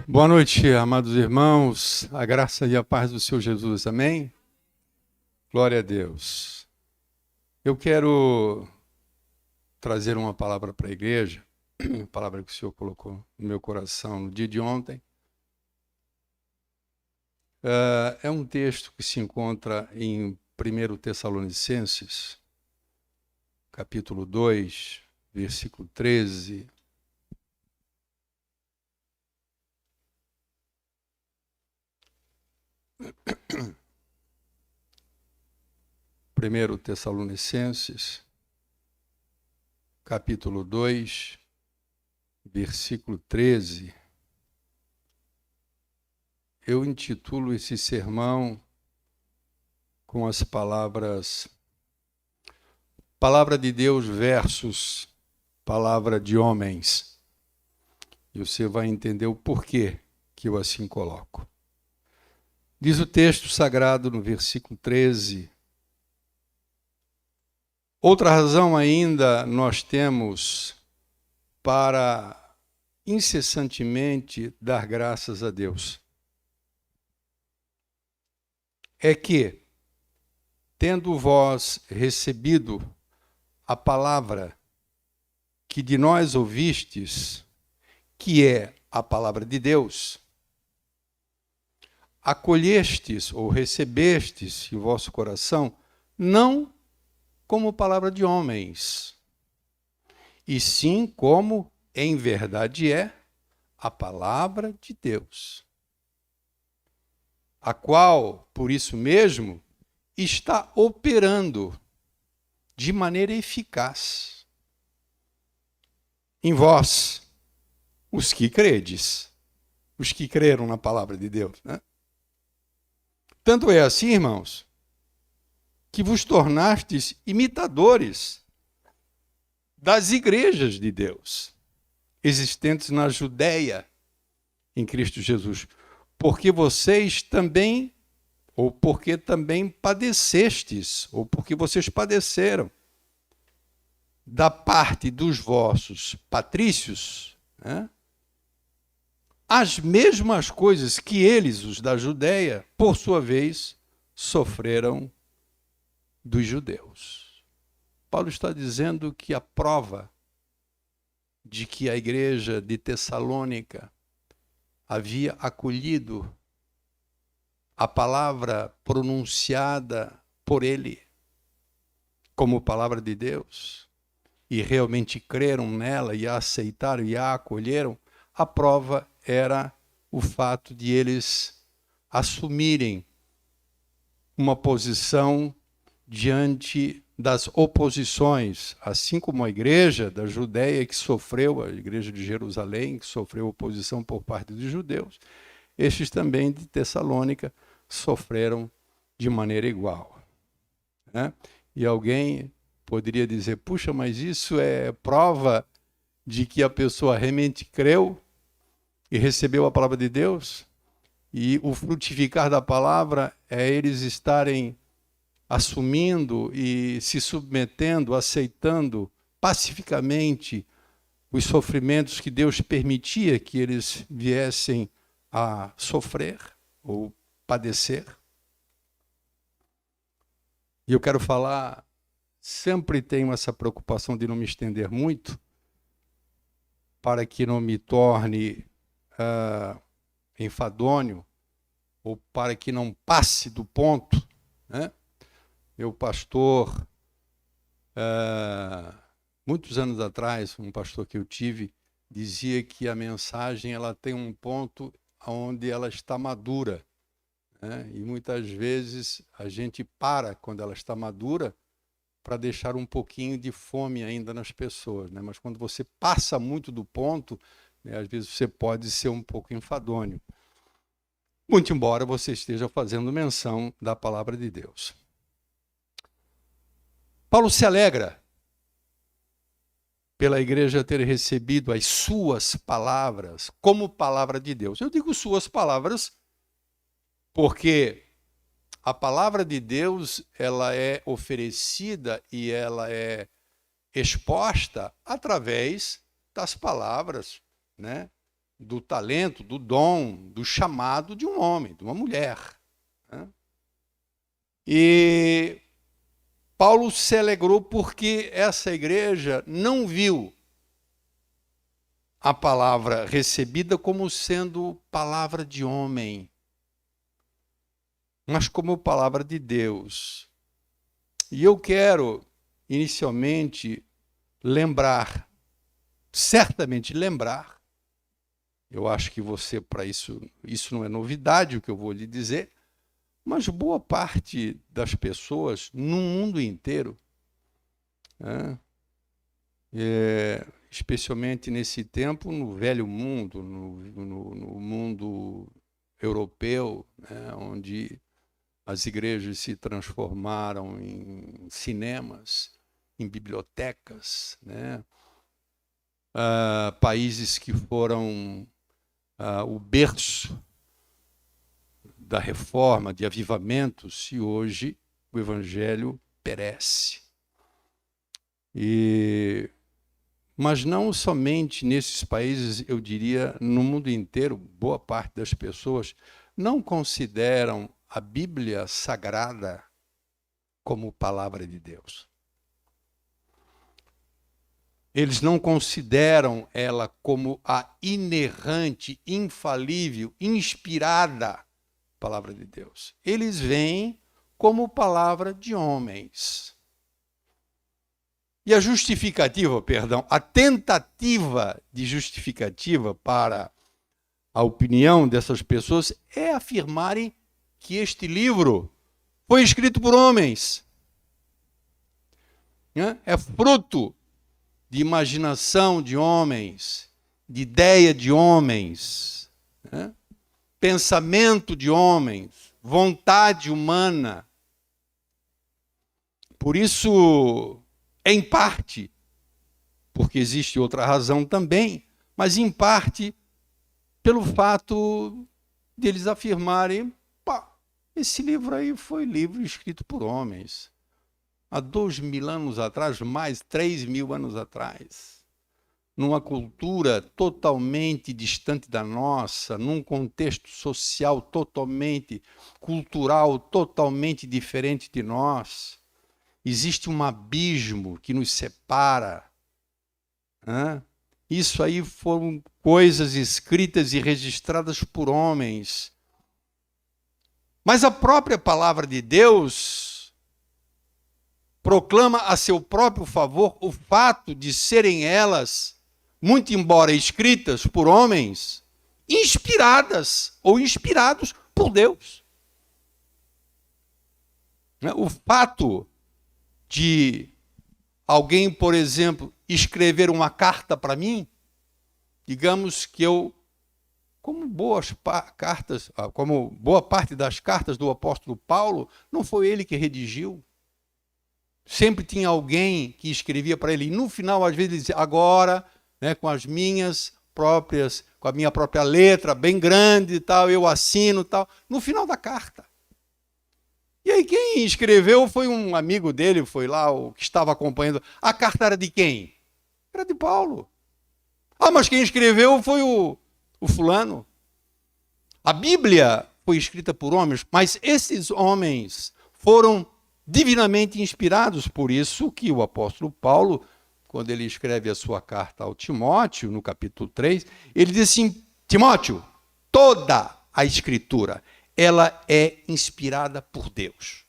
Boa noite, amados irmãos. A graça e a paz do Senhor Jesus. Amém? Glória a Deus. Eu quero trazer uma palavra para a igreja, uma palavra que o Senhor colocou no meu coração no dia de ontem. É um texto que se encontra em 1 Tessalonicenses, capítulo 2, versículo 13. Primeiro Tessalonicenses, capítulo 2, versículo 13. Eu intitulo esse sermão com as palavras Palavra de Deus versus Palavra de homens. E você vai entender o porquê que eu assim coloco. Diz o texto sagrado no versículo 13. Outra razão ainda nós temos para incessantemente dar graças a Deus. É que, tendo vós recebido a palavra que de nós ouvistes, que é a palavra de Deus, acolhestes ou recebestes em vosso coração, não como palavra de homens, e sim como, em verdade é, a palavra de Deus, a qual, por isso mesmo, está operando de maneira eficaz em vós, os que credes, os que creram na palavra de Deus, né? Tanto é assim, irmãos, que vos tornastes imitadores das igrejas de Deus, existentes na Judéia, em Cristo Jesus, porque vocês também, ou porque também padecestes, ou porque vocês padeceram, da parte dos vossos patrícios, né, as mesmas coisas que eles, os da Judéia, por sua vez, sofreram dos judeus. Paulo está dizendo que a prova de que a igreja de Tessalônica havia acolhido a palavra pronunciada por ele como palavra de Deus e realmente creram nela e a aceitaram e a acolheram, a prova era o fato de eles assumirem uma posição diante das oposições, assim como a igreja da Judéia que sofreu, a igreja de Jerusalém, que sofreu oposição por parte dos judeus, estes também de Tessalônica sofreram de maneira igual, né? E alguém poderia dizer, puxa, mas isso é prova de que a pessoa realmente creu e recebeu a palavra de Deus? E o frutificar da palavra é eles estarem assumindo e se submetendo, aceitando pacificamente os sofrimentos que Deus permitia que eles viessem a sofrer ou padecer. E eu quero falar, sempre tenho essa preocupação de não me estender muito, para que não me torne enfadonho, ou para que não passe do ponto, né? Meu pastor, muitos anos atrás, um pastor que eu tive, dizia que a mensagem ela tem um ponto onde ela está madura, né? E muitas vezes a gente para quando ela está madura para deixar um pouquinho de fome ainda nas pessoas, né? Mas quando você passa muito do ponto, né, às vezes você pode ser um pouco enfadonho. Muito embora você esteja fazendo menção da palavra de Deus. Paulo se alegra pela igreja ter recebido as suas palavras como palavra de Deus. Eu digo suas palavras porque a palavra de Deus ela é oferecida e ela é exposta através das palavras, né, do talento, do dom, do chamado de um homem, de uma mulher. Né? E Paulo se alegrou porque essa igreja não viu a palavra recebida como sendo palavra de homem, mas como palavra de Deus. E eu quero, inicialmente, certamente lembrar, eu acho que você, para isso não é novidade o que eu vou lhe dizer, mas boa parte das pessoas no mundo inteiro, né, especialmente nesse tempo, no velho mundo, no mundo europeu, né, onde as igrejas se transformaram em cinemas, em bibliotecas, né, países que foram o berço da reforma, de avivamentos, e hoje o evangelho perece. Mas não somente nesses países, eu diria, no mundo inteiro, boa parte das pessoas não consideram a Bíblia Sagrada como palavra de Deus. Eles não consideram ela como a inerrante, infalível, inspirada palavra de Deus. Eles veem como palavra de homens. E a justificativa, a tentativa de justificativa para a opinião dessas pessoas é afirmarem que este livro foi escrito por homens. É fruto de imaginação de homens, de ideia de homens, né? Pensamento de homens, vontade humana. Por isso, em parte, porque existe outra razão também, mas em parte pelo fato de eles afirmarem, esse livro aí foi livro escrito por homens. Há 2.000 anos atrás, mais 3.000 anos atrás, numa cultura totalmente distante da nossa, num contexto social totalmente, cultural totalmente diferente de nós. Existe um abismo que nos separa. Isso aí foram coisas escritas e registradas por homens. Mas a própria palavra de Deus proclama a seu próprio favor o fato de serem elas, muito embora escritas por homens, inspiradas ou inspirados por Deus. O fato de alguém, por exemplo, escrever uma carta para mim, digamos que eu, como boa parte das cartas do apóstolo Paulo, não foi ele que redigiu. Sempre tinha alguém que escrevia para ele. E no final, às vezes, ele dizia, agora, né, com a minha própria letra, bem grande e tal, eu assino e tal, no final da carta. E aí quem escreveu foi um amigo dele, foi lá o que estava acompanhando. A carta era de quem? Era de Paulo. Mas quem escreveu foi o fulano. A Bíblia foi escrita por homens, mas esses homens foram divinamente inspirados. Por isso que o apóstolo Paulo, quando ele escreve a sua carta ao Timóteo, no capítulo 3, ele diz assim, Timóteo, toda a Escritura, ela é inspirada por Deus.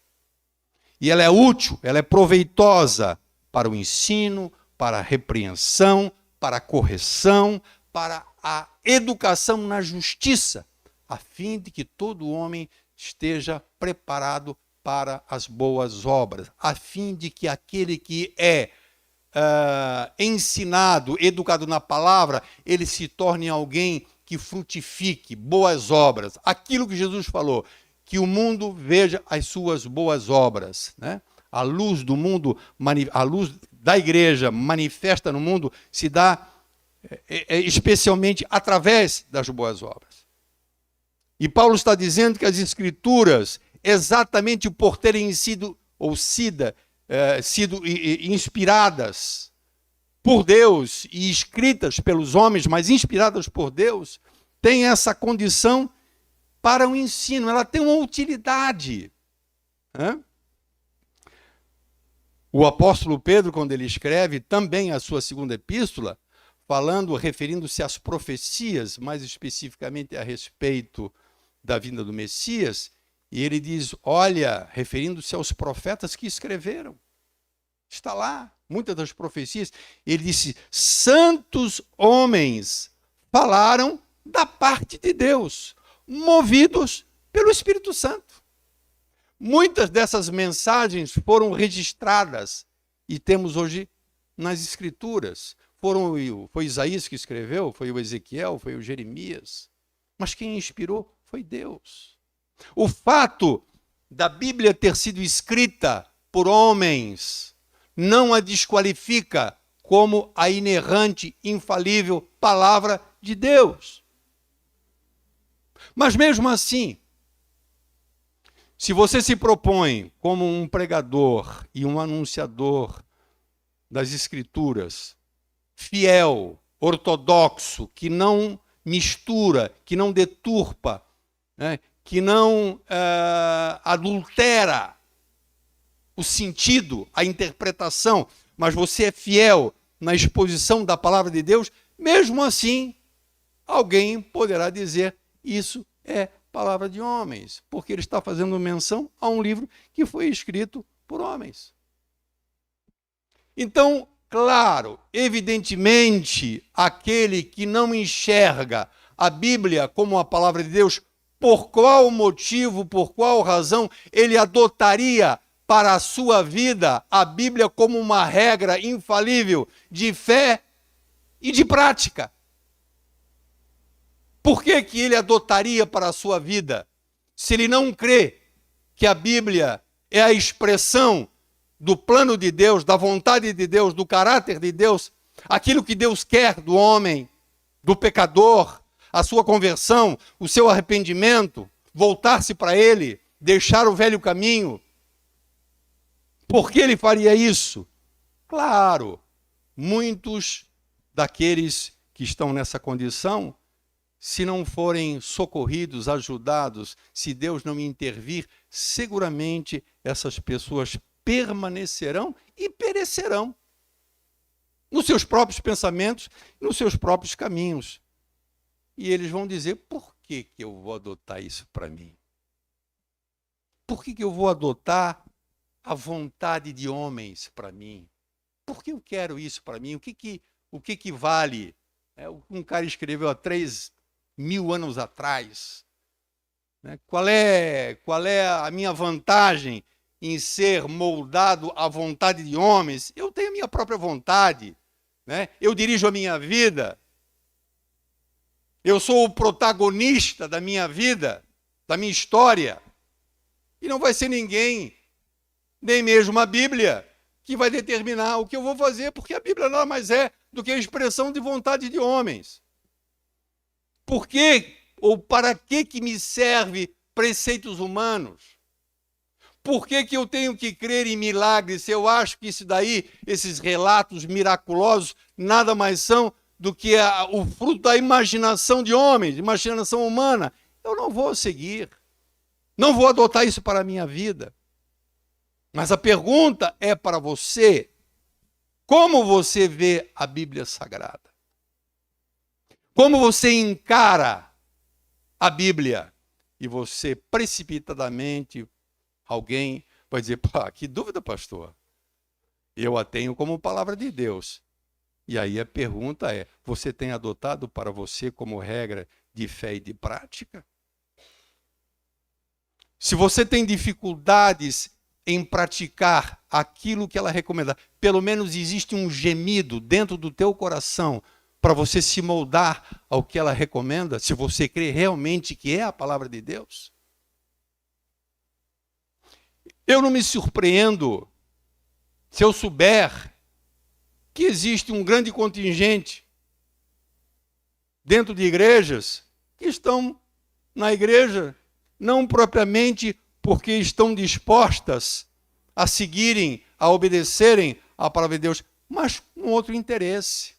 E ela é útil, ela é proveitosa para o ensino, para a repreensão, para a correção, para a educação na justiça, a fim de que todo homem esteja preparado para as boas obras, a fim de que aquele que é ensinado, educado na palavra, ele se torne alguém que frutifique boas obras. Aquilo que Jesus falou, que o mundo veja as suas boas obras, né? A luz do mundo, a luz da igreja manifesta no mundo, se dá especialmente através das boas obras. E Paulo está dizendo que as Escrituras, exatamente por terem sido inspiradas por Deus e escritas pelos homens, mas inspiradas por Deus, têm essa condição para o ensino. Ela tem uma utilidade. O apóstolo Pedro, quando ele escreve também a sua segunda epístola, referindo-se às profecias, mais especificamente a respeito da vinda do Messias, e ele diz, olha, referindo-se aos profetas que escreveram, está lá, muitas das profecias, ele disse, santos homens falaram da parte de Deus, movidos pelo Espírito Santo. Muitas dessas mensagens foram registradas e temos hoje nas Escrituras. Foi Isaías que escreveu, foi o Ezequiel, foi o Jeremias. Mas quem inspirou foi Deus. O fato da Bíblia ter sido escrita por homens não a desqualifica como a inerrante, infalível palavra de Deus. Mas mesmo assim, se você se propõe como um pregador e um anunciador das Escrituras, fiel, ortodoxo, que não mistura, que não deturpa, né, que não adultera o sentido, a interpretação, mas você é fiel na exposição da palavra de Deus, mesmo assim, alguém poderá dizer isso é palavra de homens, porque ele está fazendo menção a um livro que foi escrito por homens. Então, claro, evidentemente, aquele que não enxerga a Bíblia como a palavra de Deus, por qual motivo, por qual razão ele adotaria para a sua vida a Bíblia como uma regra infalível de fé e de prática? Por que que ele adotaria para a sua vida, se ele não crê que a Bíblia é a expressão do plano de Deus, da vontade de Deus, do caráter de Deus, aquilo que Deus quer do homem, do pecador, a sua conversão, o seu arrependimento, voltar-se para Ele, deixar o velho caminho? Por que ele faria isso? Claro, muitos daqueles que estão nessa condição, se não forem socorridos, ajudados, se Deus não intervir, seguramente essas pessoas permanecerão e perecerão nos seus próprios pensamentos, nos seus próprios caminhos. E eles vão dizer, por que que eu vou adotar isso para mim? Por que que eu vou adotar a vontade de homens para mim? Por que eu quero isso para mim? O que que vale? Um cara escreveu há 3.000 anos atrás. Qual é a minha vantagem em ser moldado à vontade de homens? Eu tenho a minha própria vontade, eu dirijo a minha vida, eu sou o protagonista da minha vida, da minha história, e não vai ser ninguém, nem mesmo a Bíblia, que vai determinar o que eu vou fazer, porque a Bíblia nada mais é do que a expressão de vontade de homens. Por que ou para que me serve preceitos humanos? Por que que eu tenho que crer em milagres se eu acho que isso daí, esses relatos miraculosos, nada mais são do que o fruto da imaginação de homens, imaginação humana? Eu não vou seguir, não vou adotar isso para a minha vida. Mas a pergunta é para você: como você vê a Bíblia Sagrada? Como você encara a Bíblia? E você, precipitadamente, alguém vai dizer, pá, que dúvida, pastor. Eu a tenho como palavra de Deus. E aí a pergunta é, você tem adotado para você como regra de fé e de prática? Se você tem dificuldades em praticar aquilo que ela recomenda, pelo menos existe um gemido dentro do teu coração para você se moldar ao que ela recomenda, se você crê realmente que é a palavra de Deus. Eu não me surpreendo se eu souber que existe um grande contingente dentro de igrejas que estão na igreja não propriamente porque estão dispostas a seguirem, a obedecerem à palavra de Deus, mas com outro interesse.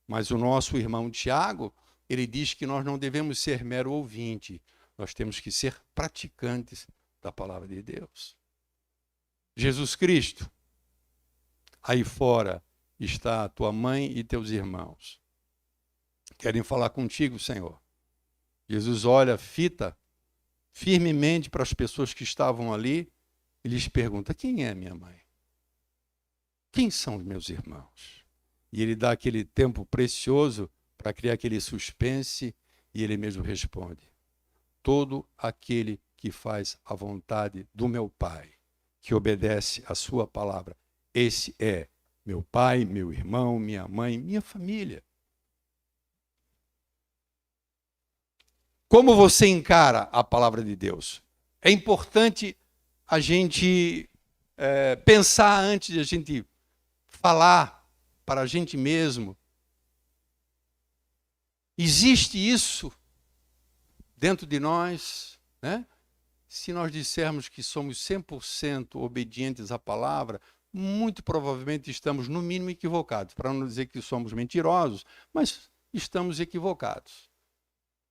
Mas o nosso irmão Tiago, ele diz que nós não devemos ser mero ouvinte, nós temos que ser praticantes da palavra de Deus. Jesus Cristo, aí fora está a tua mãe e teus irmãos. Querem falar contigo, Senhor. Jesus olha, fita firmemente para as pessoas que estavam ali e lhes pergunta: quem é minha mãe? Quem são os meus irmãos? E ele dá aquele tempo precioso para criar aquele suspense e ele mesmo responde: todo aquele que faz a vontade do meu Pai, que obedece a sua palavra, esse é meu pai, meu irmão, minha mãe, minha família. Como você encara a palavra de Deus? É importante a gente pensar antes de a gente falar para a gente mesmo. Existe isso dentro de nós, né? Se nós dissermos que somos 100% obedientes à palavra, muito provavelmente estamos, no mínimo, equivocados. Para não dizer que somos mentirosos, mas estamos equivocados.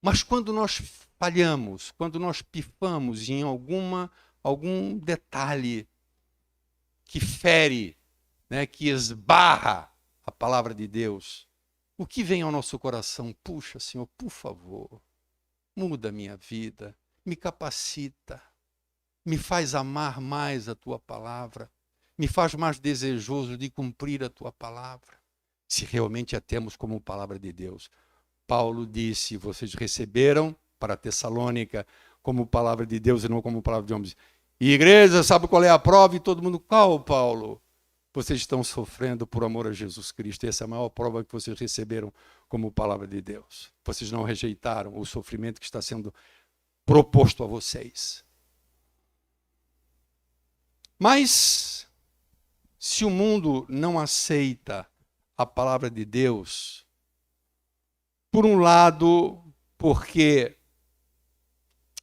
Mas quando nós falhamos, quando nós pifamos em algum detalhe que fere, né, que esbarra a palavra de Deus, o que vem ao nosso coração? Puxa, Senhor, por favor, muda a minha vida, me capacita, me faz amar mais a tua palavra, me faz mais desejoso de cumprir a tua palavra, se realmente a temos como palavra de Deus. Paulo disse: vocês receberam para Tessalônica como palavra de Deus e não como palavra de homens. E igreja, sabe qual é a prova? E todo mundo: qual, Paulo? Vocês estão sofrendo por amor a Jesus Cristo. Essa é a maior prova que vocês receberam como palavra de Deus. Vocês não rejeitaram o sofrimento que está sendo proposto a vocês. Mas, se o mundo não aceita a palavra de Deus, por um lado, porque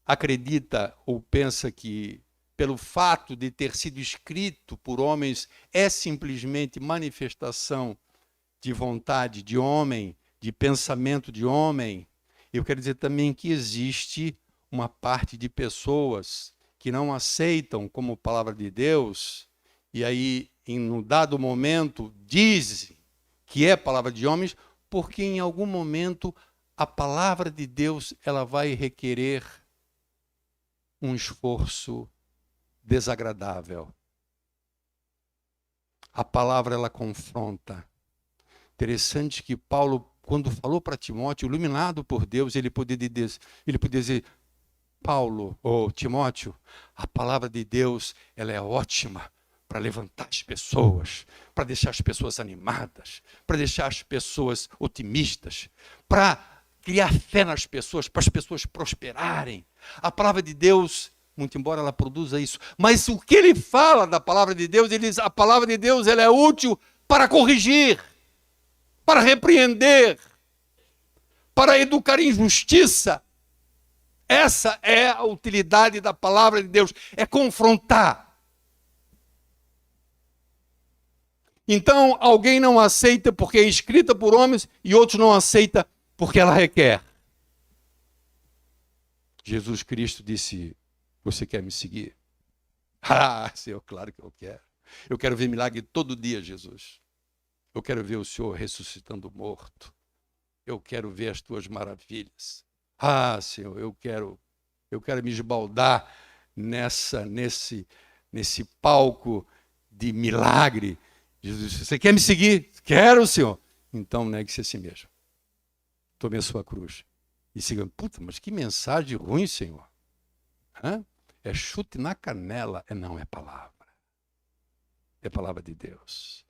acredita ou pensa que, pelo fato de ter sido escrito por homens, é simplesmente manifestação de vontade de homem, de pensamento de homem, eu quero dizer também que existe uma parte de pessoas que não aceitam como palavra de Deus, e aí, em um dado momento, dizem que é palavra de homens, porque em algum momento a palavra de Deus ela vai requerer um esforço desagradável. A palavra ela confronta. Interessante que Paulo, quando falou para Timóteo, iluminado por Deus, ele poderia dizer: Paulo, ou Timóteo, a palavra de Deus ela é ótima para levantar as pessoas, para deixar as pessoas animadas, para deixar as pessoas otimistas, para criar fé nas pessoas, para as pessoas prosperarem. A palavra de Deus, muito embora ela produza isso, mas o que ele fala da palavra de Deus, ele diz: a palavra de Deus ela é útil para corrigir, para repreender, para educar em justiça. Essa é a utilidade da palavra de Deus, é confrontar. Então, alguém não aceita porque é escrita por homens e outros não aceitam porque ela requer. Jesus Cristo disse: você quer me seguir? Ah, Senhor, claro que eu quero. Eu quero ver milagre todo dia, Jesus. Eu quero ver o Senhor ressuscitando o morto. Eu quero ver as tuas maravilhas. Ah, Senhor, eu quero me esbaldar nesse palco de milagre. Jesus disse: você quer me seguir? Quero, Senhor. Então negue-se a si mesmo. Tome a sua cruz. E siga. Puta, mas que mensagem ruim, Senhor. Hã? É chute na canela. Não, é palavra. É palavra de Deus.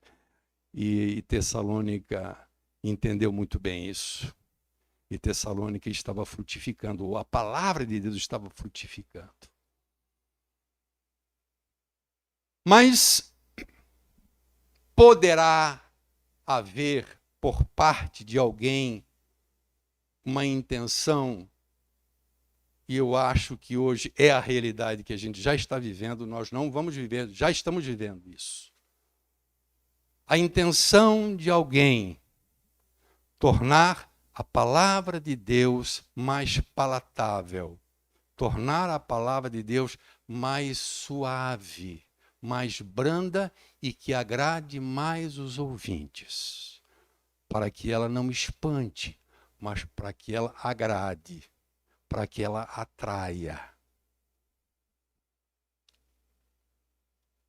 E Tessalônica entendeu muito bem isso. E Tessalônica estava frutificando, ou a palavra de Deus estava frutificando. Mas poderá haver por parte de alguém uma intenção, e eu acho que hoje é a realidade que a gente já está vivendo, nós não vamos viver, já estamos vivendo isso. a intenção de alguém tornar a palavra de Deus mais palatável, tornar a palavra de Deus mais suave, mais branda e que agrade mais os ouvintes, para que ela não espante, mas para que ela agrade, para que ela atraia.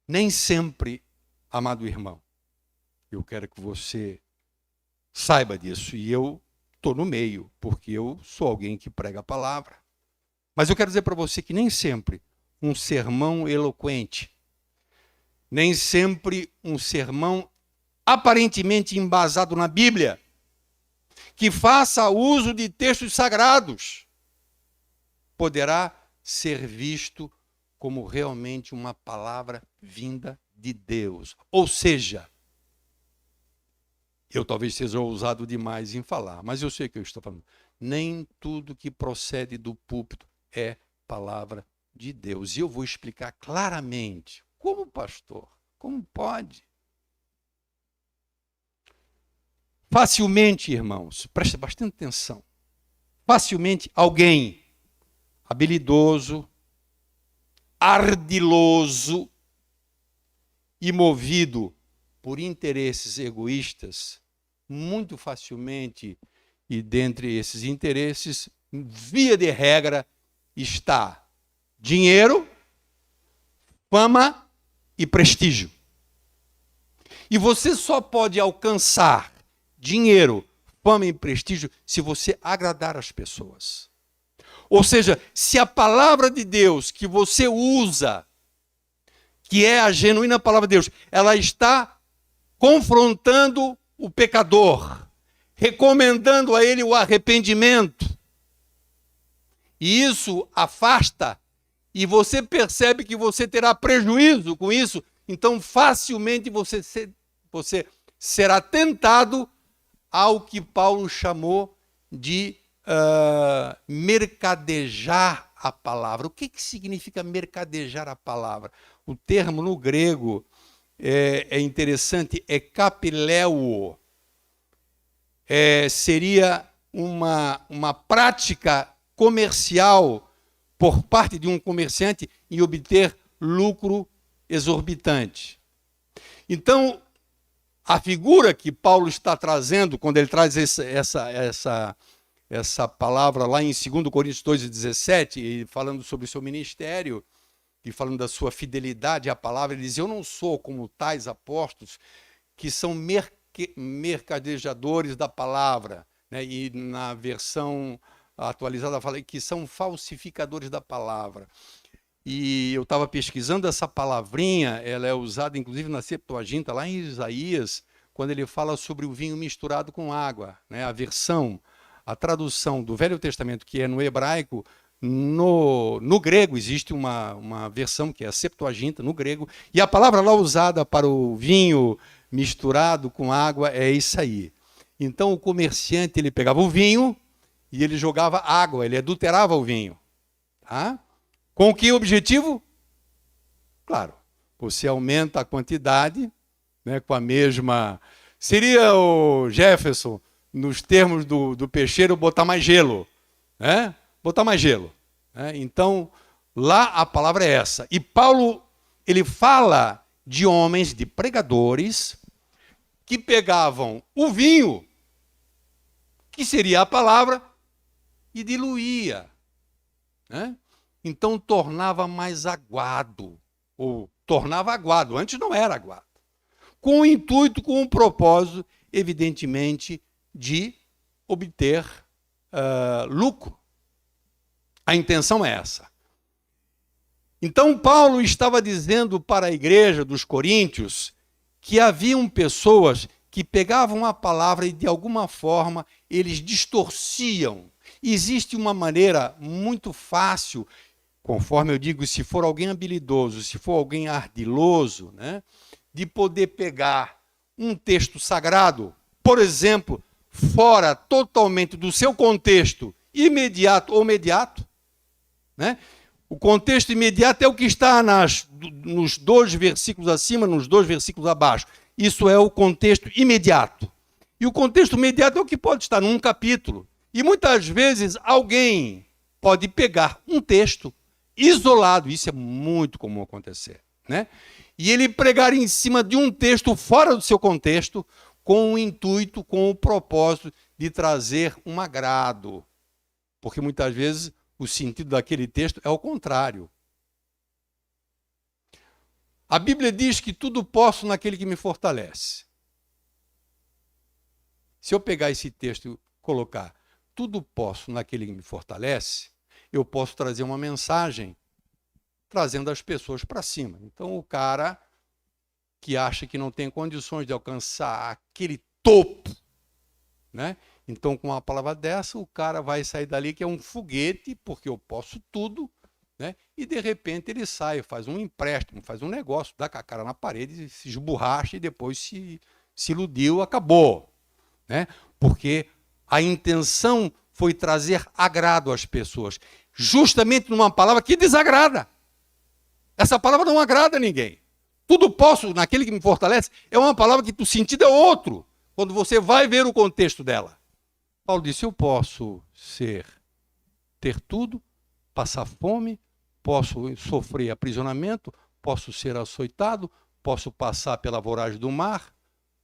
Nem sempre, amado irmão, eu quero que você saiba disso, e eu estou no meio, porque eu sou alguém que prega a palavra. Mas eu quero dizer para você que nem sempre um sermão eloquente, nem sempre um sermão aparentemente embasado na Bíblia, que faça uso de textos sagrados, poderá ser visto como realmente uma palavra vinda de Deus. Ou seja, eu talvez seja ousado demais em falar, mas eu sei o que eu estou falando. Nem tudo que procede do púlpito é palavra de Deus. E eu vou explicar claramente. Como pastor? Como pode? Facilmente, irmãos, preste bastante atenção. Facilmente alguém habilidoso, ardiloso e movido por interesses egoístas, muito facilmente, e dentre esses interesses, via de regra, está dinheiro, fama e prestígio. E você só pode alcançar dinheiro, fama e prestígio se você agradar as pessoas. Ou seja, se a palavra de Deus que você usa, que é a genuína palavra de Deus, ela está confrontando o pecador, recomendando a ele o arrependimento, e isso afasta, e você percebe que você terá prejuízo com isso, então facilmente você será tentado ao que Paulo chamou de mercadejar a palavra. O que significa mercadejar a palavra? O termo no grego é interessante, é kapileo. Seria uma prática comercial por parte de um comerciante em obter lucro exorbitante. Então, a figura que Paulo está trazendo, quando ele traz essa palavra lá em 2 Coríntios 2,17, falando sobre o seu ministério, e falando da sua fidelidade à palavra, ele diz: eu não sou como tais apóstolos que são mercadejadores da palavra, né? E na versão atualizada fala que são falsificadores da palavra. E eu estava pesquisando essa palavrinha, ela é usada inclusive na Septuaginta, lá em Isaías, quando ele fala sobre o vinho misturado com água, né? A tradução do Velho Testamento, que é no hebraico, no grego existe uma versão que é a Septuaginta, no grego, e a palavra lá usada para o vinho misturado com água é isso aí. Então o comerciante, ele pegava o vinho e ele jogava água, ele adulterava o vinho. Tá? Com que objetivo? Claro, você aumenta a quantidade, né, com a mesma... Seria o Jefferson, nos termos do peixeiro, botar mais gelo. Né? Botar mais gelo. Né? Então, lá a palavra é essa. E Paulo, ele fala de homens, de pregadores, que pegavam o vinho, que seria a palavra, e diluía. Né? Então tornava mais aguado, ou tornava aguado, antes não era aguado. Com o intuito, com o propósito, evidentemente, de obter lucro. A intenção é essa. Então Paulo estava dizendo para a igreja dos Coríntios que haviam pessoas que pegavam a palavra e de alguma forma eles distorciam. Existe uma maneira muito fácil, conforme eu digo, se for alguém habilidoso, se for alguém ardiloso, né, de poder pegar um texto sagrado, por exemplo, fora totalmente do seu contexto imediato ou mediato, né? O contexto imediato é o que está nos 2 versículos acima, nos 2 versículos abaixo. Isso é o contexto imediato. E o contexto imediato é o que pode estar num capítulo. E muitas vezes alguém pode pegar um texto isolado, isso é muito comum acontecer, né? E ele pregar em cima de um texto fora do seu contexto, com o intuito, com o propósito de trazer um agrado. Porque muitas vezes o sentido daquele texto é o contrário. A Bíblia diz que tudo posso naquele que me fortalece. Se eu pegar esse texto e colocar tudo posso naquele que me fortalece, eu posso trazer uma mensagem trazendo as pessoas para cima. Então, o cara que acha que não tem condições de alcançar aquele topo, né? Então, com uma palavra dessa, o cara vai sair dali que é um foguete, porque eu posso tudo, né? E, de repente, ele sai, faz um empréstimo, faz um negócio, dá com a cara na parede, se esborracha e depois se iludiu, acabou, né? Porque a intenção foi trazer agrado às pessoas, justamente numa palavra que desagrada. Essa palavra não agrada a ninguém. Tudo posso naquele que me fortalece é uma palavra que o sentido é outro, quando você vai ver o contexto dela. Paulo disse, eu posso ter tudo, passar fome, posso sofrer aprisionamento, posso ser açoitado, posso passar pela voragem do mar,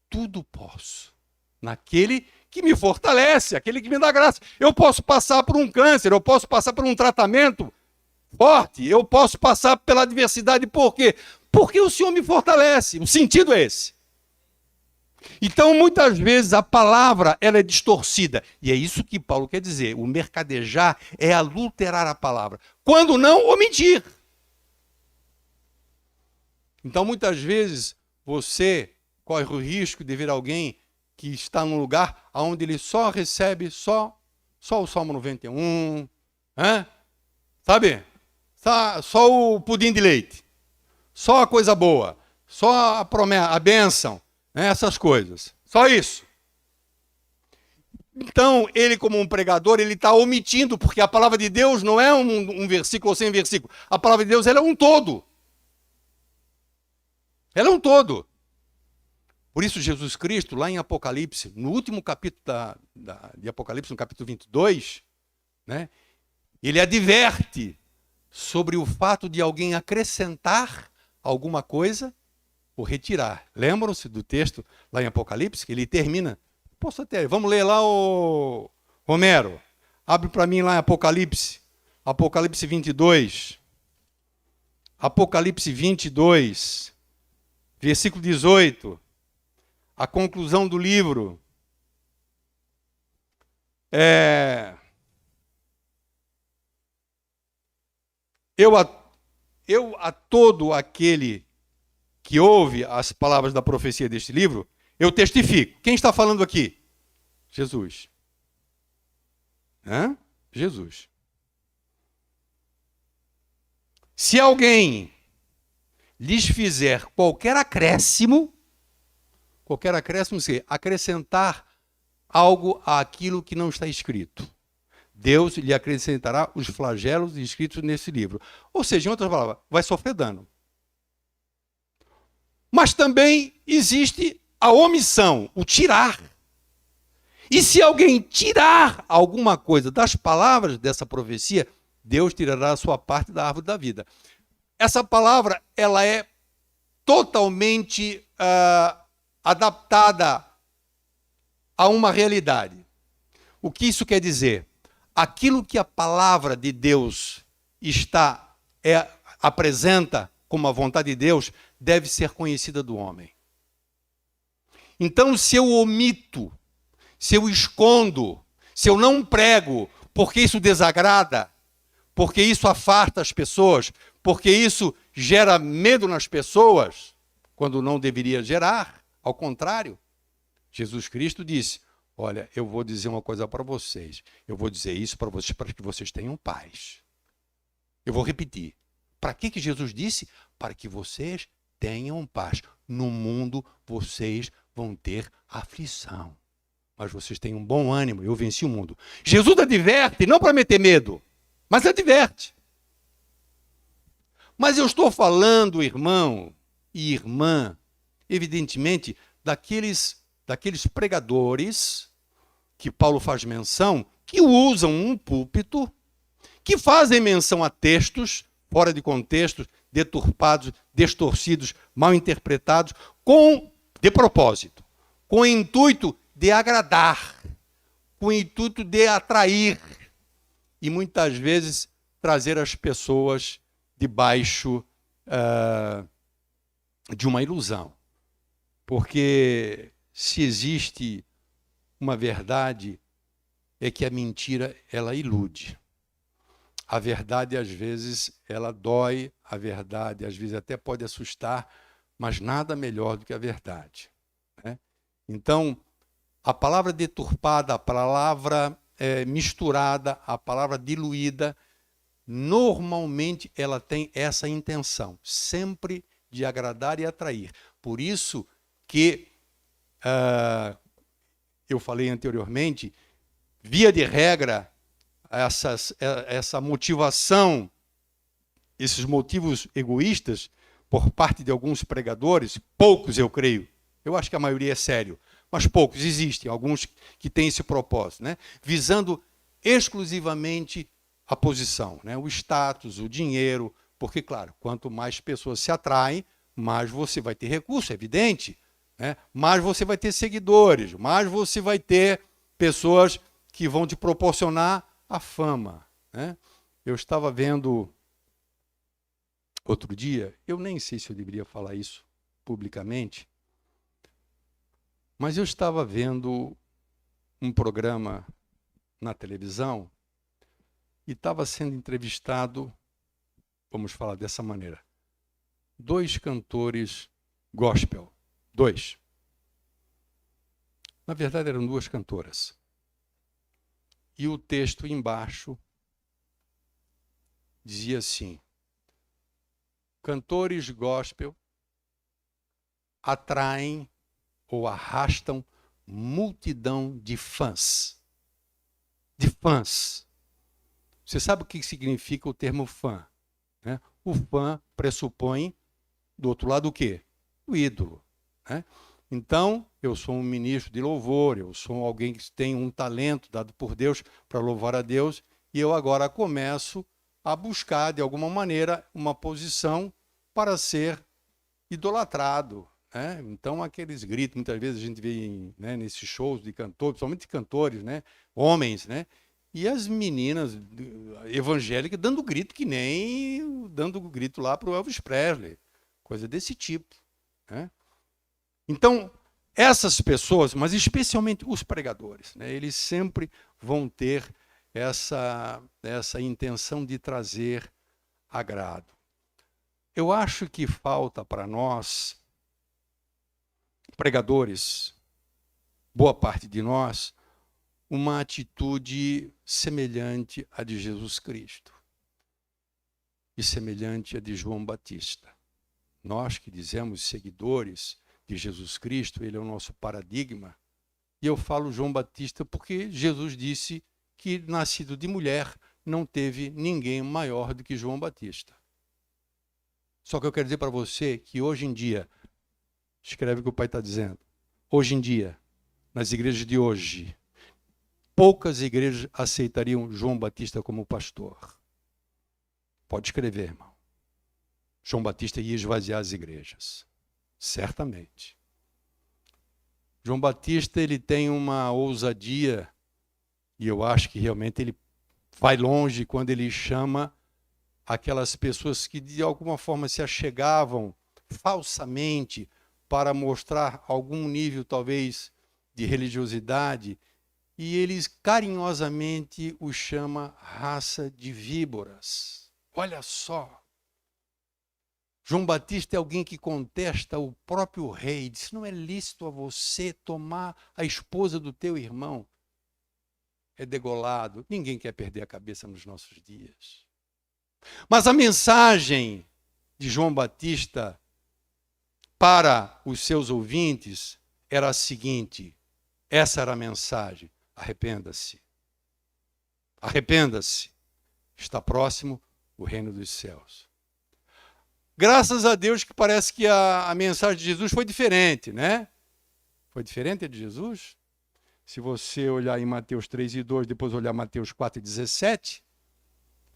tudo posso. Naquele que me fortalece, aquele que me dá graça. Eu posso passar por um câncer, eu posso passar por um tratamento forte, eu posso passar pela adversidade, por quê? Porque o Senhor me fortalece, o sentido é esse. Então, muitas vezes, a palavra ela é distorcida, e é isso que Paulo quer dizer, o mercadejar é adulterar a palavra, quando não, ou mentir. Então, muitas vezes, você corre o risco de ver alguém que está num lugar onde ele só recebe só o Salmo 91, sabe? Só o pudim de leite, só a coisa boa, só a promessa, a bênção, né? Essas coisas, só isso. Então, ele como um pregador, ele está omitindo, porque a palavra de Deus não é um versículo ou sem versículo, a palavra de Deus ela é um todo. Ela é um todo. Por isso, Jesus Cristo, lá em Apocalipse, no último capítulo de Apocalipse, no capítulo 22, né, ele adverte sobre o fato de alguém acrescentar alguma coisa ou retirar. Lembram-se do texto lá em Apocalipse, que ele termina? Vamos ler lá, o Romero. Abre para mim lá em Apocalipse 22. Apocalipse 22, versículo 18. A conclusão do livro. Eu a todo aquele que ouve as palavras da profecia deste livro, eu testifico. Quem está falando aqui? Jesus. Jesus. Se alguém lhes fizer qualquer acréscimo, acrescentar algo àquilo que não está escrito, Deus lhe acrescentará os flagelos escritos nesse livro. Ou seja, em outras palavras, vai sofrer dano. Mas também existe a omissão, o tirar. E se alguém tirar alguma coisa das palavras dessa profecia, Deus tirará a sua parte da árvore da vida. Essa palavra, ela é totalmente adaptada a uma realidade. O que isso quer dizer? Aquilo que a palavra de Deus apresenta como a vontade de Deus deve ser conhecida do homem. Então, se eu omito, se eu escondo, se eu não prego, porque isso desagrada, porque isso afasta as pessoas, porque isso gera medo nas pessoas, quando não deveria gerar, ao contrário, Jesus Cristo disse, olha, eu vou dizer uma coisa para vocês, eu vou dizer isso para vocês, para que vocês tenham paz. Eu vou repetir. Para que Jesus disse? Para que vocês tenham paz. No mundo vocês vão ter aflição. Mas vocês têm um bom ânimo, eu venci o mundo. Jesus adverte, não para meter medo, mas adverte. Mas eu estou falando, irmão e irmã, evidentemente, daqueles pregadores que Paulo faz menção, que usam um púlpito, que fazem menção a textos fora de contexto, deturpados, distorcidos, mal interpretados, de propósito, com o intuito de agradar, com o intuito de atrair e muitas vezes trazer as pessoas debaixo de uma ilusão. Porque se existe uma verdade, é que a mentira, ela ilude. A verdade, às vezes, ela dói, a verdade, às vezes, até pode assustar, mas nada melhor do que a verdade, né? Então, a palavra deturpada, a palavra misturada, a palavra diluída, normalmente ela tem essa intenção, sempre de agradar e atrair. Por isso que eu falei anteriormente, via de regra, essa motivação, esses motivos egoístas, por parte de alguns pregadores, poucos eu creio, eu acho que a maioria é sério, mas poucos existem, alguns que têm esse propósito, né? Visando exclusivamente a posição, né? O status, o dinheiro, porque, claro, quanto mais pessoas se atraem, mais você vai ter recurso, é evidente, né? Mais você vai ter seguidores, mais você vai ter pessoas que vão te proporcionar a fama, né? Eu estava vendo outro dia, eu nem sei se eu deveria falar isso publicamente, mas eu estava vendo um programa na televisão e estava sendo entrevistado, vamos falar dessa maneira, 2 cantores gospel, 2. Na verdade eram 2 cantoras. E o texto embaixo dizia assim: cantores gospel atraem ou arrastam multidão de fãs. De fãs. Você sabe o que significa o termo fã, né? O fã pressupõe, do outro lado, o quê? O ídolo, né? Então, eu sou um ministro de louvor, eu sou alguém que tem um talento dado por Deus para louvar a Deus, e eu agora começo a buscar, de alguma maneira, uma posição para ser idolatrado, né? Então, aqueles gritos, muitas vezes a gente vê nesses shows de cantores, principalmente de cantores, né? Homens, né? E as meninas evangélicas dando grito que nem dando grito lá para o Elvis Presley, coisa desse tipo, né? Então, essas pessoas, mas especialmente os pregadores, né, eles sempre vão ter essa intenção de trazer agrado. Eu acho que falta para nós, pregadores, boa parte de nós, uma atitude semelhante à de Jesus Cristo e semelhante à de João Batista. Nós que dizemos seguidores de Jesus Cristo, ele é o nosso paradigma. E eu falo João Batista porque Jesus disse que, nascido de mulher, não teve ninguém maior do que João Batista. Só que eu quero dizer para você que hoje em dia, escreve o que o pai está dizendo, hoje em dia, nas igrejas de hoje, poucas igrejas aceitariam João Batista como pastor. Pode escrever, irmão. João Batista ia esvaziar as igrejas. Certamente. João Batista, ele tem uma ousadia, e eu acho que realmente ele vai longe quando ele chama aquelas pessoas que de alguma forma se achegavam falsamente para mostrar algum nível talvez de religiosidade, e eles carinhosamente o chama raça de víboras. Olha só. João Batista é alguém que contesta o próprio rei, diz: não é lícito a você tomar a esposa do teu irmão. É degolado. Ninguém quer perder a cabeça nos nossos dias. Mas a mensagem de João Batista para os seus ouvintes era a seguinte, essa era a mensagem: arrependa-se. Arrependa-se. Está próximo o reino dos céus. Graças a Deus que parece que a mensagem de Jesus foi diferente, né? Foi diferente de Jesus? Se você olhar em Mateus 3:2, depois olhar Mateus 4:17,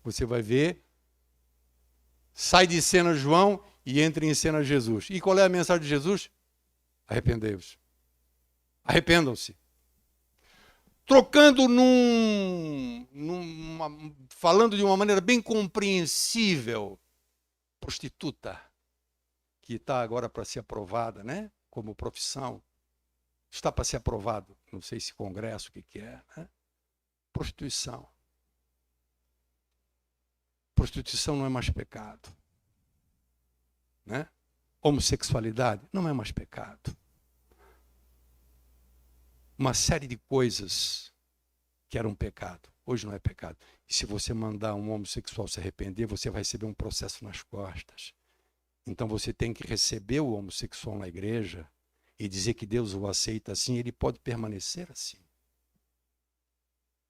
você vai ver, sai de cena João e entra em cena Jesus. E qual é a mensagem de Jesus? Arrependei-vos. Arrependam-se. Trocando falando de uma maneira bem compreensível, prostituta, que está agora para ser aprovada, né? Como profissão. Está para ser aprovado, não sei se congresso, o que é, né? Prostituição. Prostituição não é mais pecado, né? Homossexualidade não é mais pecado. Uma série de coisas que eram pecado, hoje não é pecado. E se você mandar um homossexual se arrepender, você vai receber um processo nas costas. Então você tem que receber o homossexual na igreja e dizer que Deus o aceita assim, ele pode permanecer assim.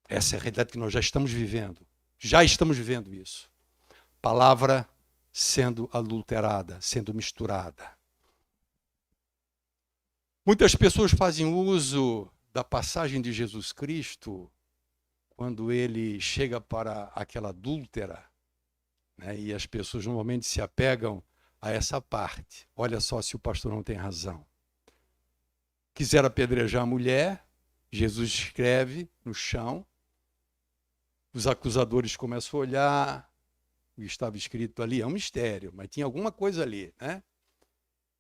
Essa é a realidade que nós já estamos vivendo. Já estamos vivendo isso. Palavra sendo adulterada, sendo misturada. Muitas pessoas fazem uso da passagem de Jesus Cristo quando ele chega para aquela adúltera, né, e as pessoas normalmente se apegam a essa parte. Olha só se o pastor não tem razão. Quiseram apedrejar a mulher, Jesus escreve no chão, os acusadores começam a olhar, o que estava escrito ali é um mistério, mas tinha alguma coisa ali, né?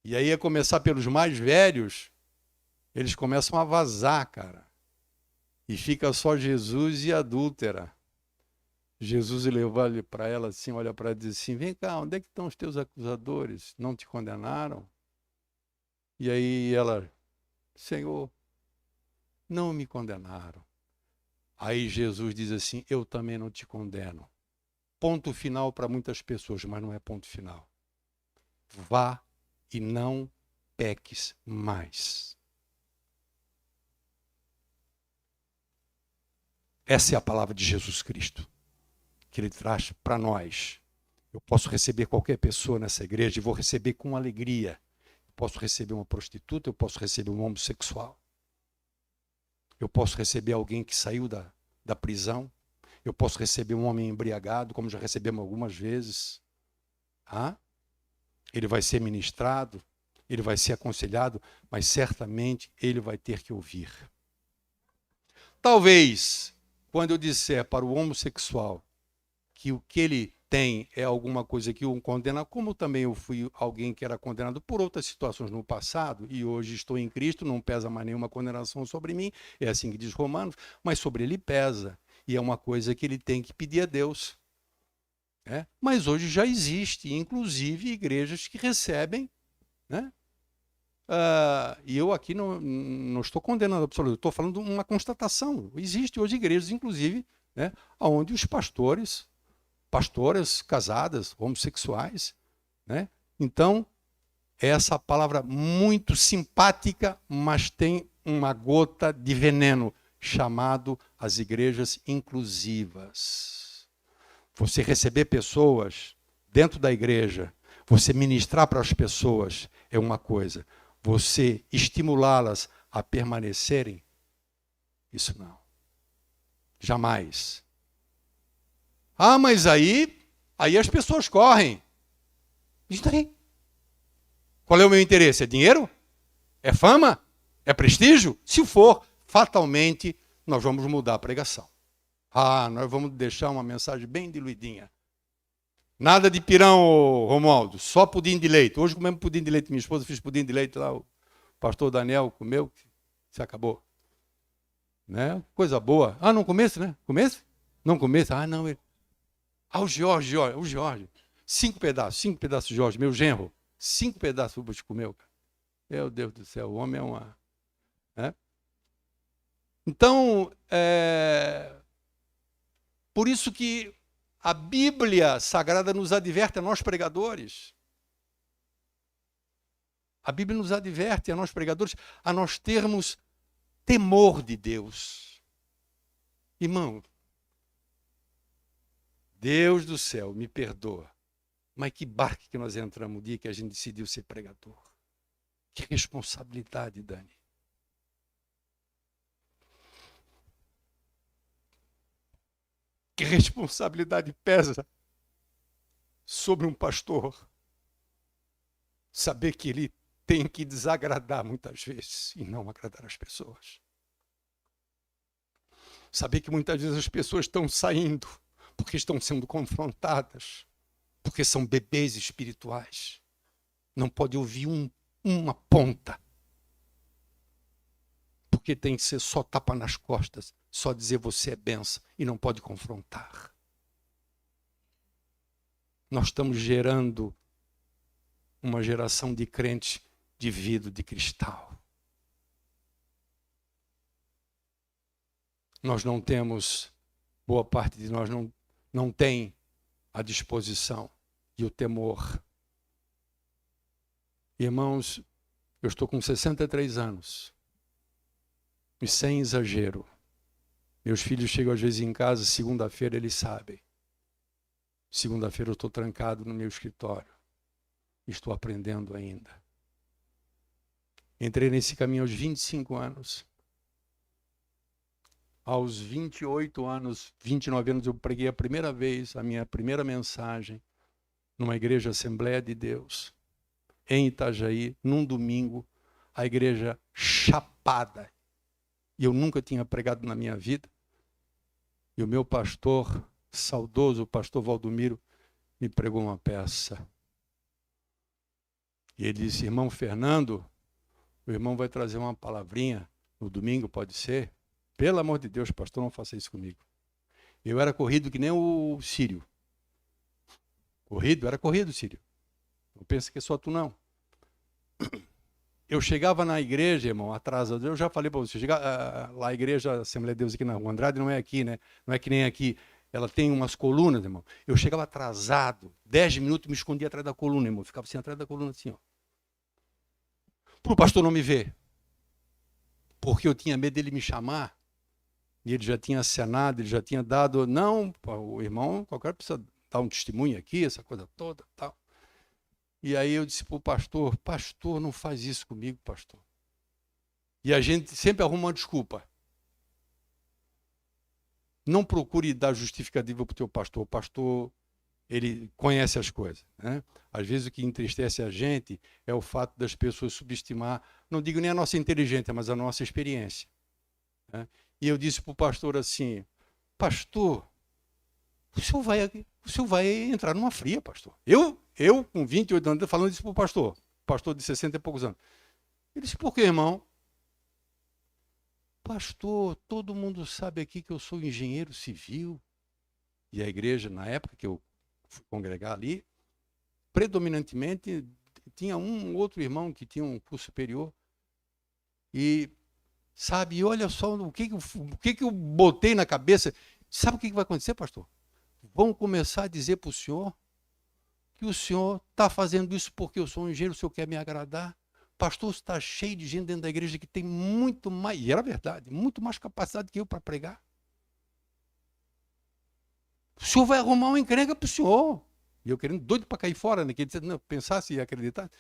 E aí, a começar pelos mais velhos, eles começam a vazar, cara. E fica só Jesus e a adúltera. Jesus levou para ela assim, olha para ela e diz assim, vem cá, onde é que estão os teus acusadores? Não te condenaram? E aí ela, Senhor, não me condenaram. Aí Jesus diz assim, eu também não te condeno. Ponto final para muitas pessoas, mas não é ponto final. Vá e não peques mais. Essa é a palavra de Jesus Cristo, que ele traz para nós. Eu posso receber qualquer pessoa nessa igreja e vou receber com alegria. Eu posso receber uma prostituta, eu posso receber um homossexual. Eu posso receber alguém que saiu da prisão. Eu posso receber um homem embriagado, como já recebemos algumas vezes. Ele vai ser ministrado, ele vai ser aconselhado, mas certamente ele vai ter que ouvir. Talvez, quando eu disser para o homossexual que o que ele tem é alguma coisa que o condena, como também eu fui alguém que era condenado por outras situações no passado, e hoje estou em Cristo, não pesa mais nenhuma condenação sobre mim, é assim que diz Romanos, mas sobre ele pesa, e é uma coisa que ele tem que pedir a Deus. Mas hoje já existe, inclusive, igrejas que recebem, né? E eu aqui não estou condenando absoluto, estou falando de uma constatação. Existe hoje igrejas, inclusive, né, onde os pastoras casadas, homossexuais, né? Então, essa palavra muito simpática, mas tem uma gota de veneno, chamado as igrejas inclusivas. Você receber pessoas dentro da igreja, você ministrar para as pessoas é uma coisa. Você estimulá-las a permanecerem, isso não. Jamais. Mas aí as pessoas correm. Isso daí. Qual é o meu interesse? É dinheiro? É fama? É prestígio? Se for, fatalmente, nós vamos mudar a pregação. Nós vamos deixar uma mensagem bem diluidinha. Nada de pirão, Romualdo, só pudim de leite. Hoje comemos pudim de leite, minha esposa fez pudim de leite lá, o pastor Daniel comeu, se acabou. Né? Coisa boa. Não comesse, né? Comesse? Não comesse? Não. O Jorge. 5 pedaços de Jorge, meu genro. 5 pedaços o Bush comeu. Meu Deus do céu, o homem é uma... Né? Então, por isso que a Bíblia Sagrada nos adverte a nós pregadores. A Bíblia nos adverte a nós pregadores a nós termos temor de Deus. Irmão, Deus do céu, me perdoa, Mas que barco que nós entramos o dia que a gente decidiu ser pregador. Que responsabilidade, Dani. Que responsabilidade pesa sobre um pastor. Saber que ele tem que desagradar muitas vezes e não agradar as pessoas. Saber que muitas vezes as pessoas estão saindo porque estão sendo confrontadas, porque são bebês espirituais. Não pode ouvir uma ponta. Porque tem que ser só tapa nas costas, só dizer você é benção e não pode confrontar. Nós estamos gerando uma geração de crentes de vidro, de cristal. Nós não temos, boa parte de nós não tem a disposição e o temor. Irmãos, eu estou com 63 anos. E sem exagero. Meus filhos chegam às vezes em casa, segunda-feira eles sabem. Segunda-feira eu estou trancado no meu escritório. Estou aprendendo ainda. Entrei nesse caminho aos 25 anos. Aos 28 anos, 29 anos, eu preguei a primeira vez, a minha primeira mensagem, numa igreja Assembleia de Deus, em Itajaí, num domingo, a igreja chapada. E eu nunca tinha pregado na minha vida. E o meu pastor, saudoso, o pastor Valdomiro, me pregou uma peça. E ele disse, irmão Fernando, o irmão vai trazer uma palavrinha no domingo, pode ser? Pelo amor de Deus, pastor, não faça isso comigo. Eu era corrido que nem o Sírio. Era corrido, Sírio. Não pensa que é só tu, não. Eu chegava na igreja, irmão, atrasado. Eu já falei para você, lá a igreja Assembleia de Deus aqui na Rua Andrade não é aqui, né? Não é que nem aqui. Ela tem umas colunas, irmão. Eu chegava atrasado, 10 minutos, me escondia atrás da coluna, irmão. Ficava assim, atrás da coluna, assim, ó. Para o pastor não me ver. Porque eu tinha medo dele me chamar. E ele já tinha acenado, ele já tinha dado... Não, o irmão, qualquer precisa dar um testemunho aqui, essa coisa toda, tal. E aí eu disse para o pastor, pastor, não faz isso comigo, pastor. E a gente sempre arruma uma desculpa. Não procure dar justificativa para o teu pastor. O pastor, ele conhece as coisas, né? Às vezes o que entristece a gente é o fato das pessoas subestimar, não digo nem a nossa inteligência, mas a nossa experiência, né? E eu disse para o pastor assim, pastor, o senhor vai entrar numa fria, pastor. Eu com 28 anos, falando isso para o pastor de 60 e poucos anos. Ele disse, por que, irmão? Pastor, todo mundo sabe aqui que eu sou engenheiro civil. E a igreja, na época que eu fui congregar ali, predominantemente tinha um outro irmão que tinha um curso superior. E, sabe, olha só o que eu botei na cabeça. Sabe o que vai acontecer, pastor? Vão começar a dizer para o senhor que o senhor está fazendo isso porque eu sou um engenheiro, o senhor quer me agradar. Pastor, está cheio de gente dentro da igreja que tem muito mais, e era verdade, muito mais capacidade que eu para pregar. O senhor vai arrumar uma encrenca para o senhor. E eu querendo doido para cair fora, né? Que ele não pensasse e acreditasse.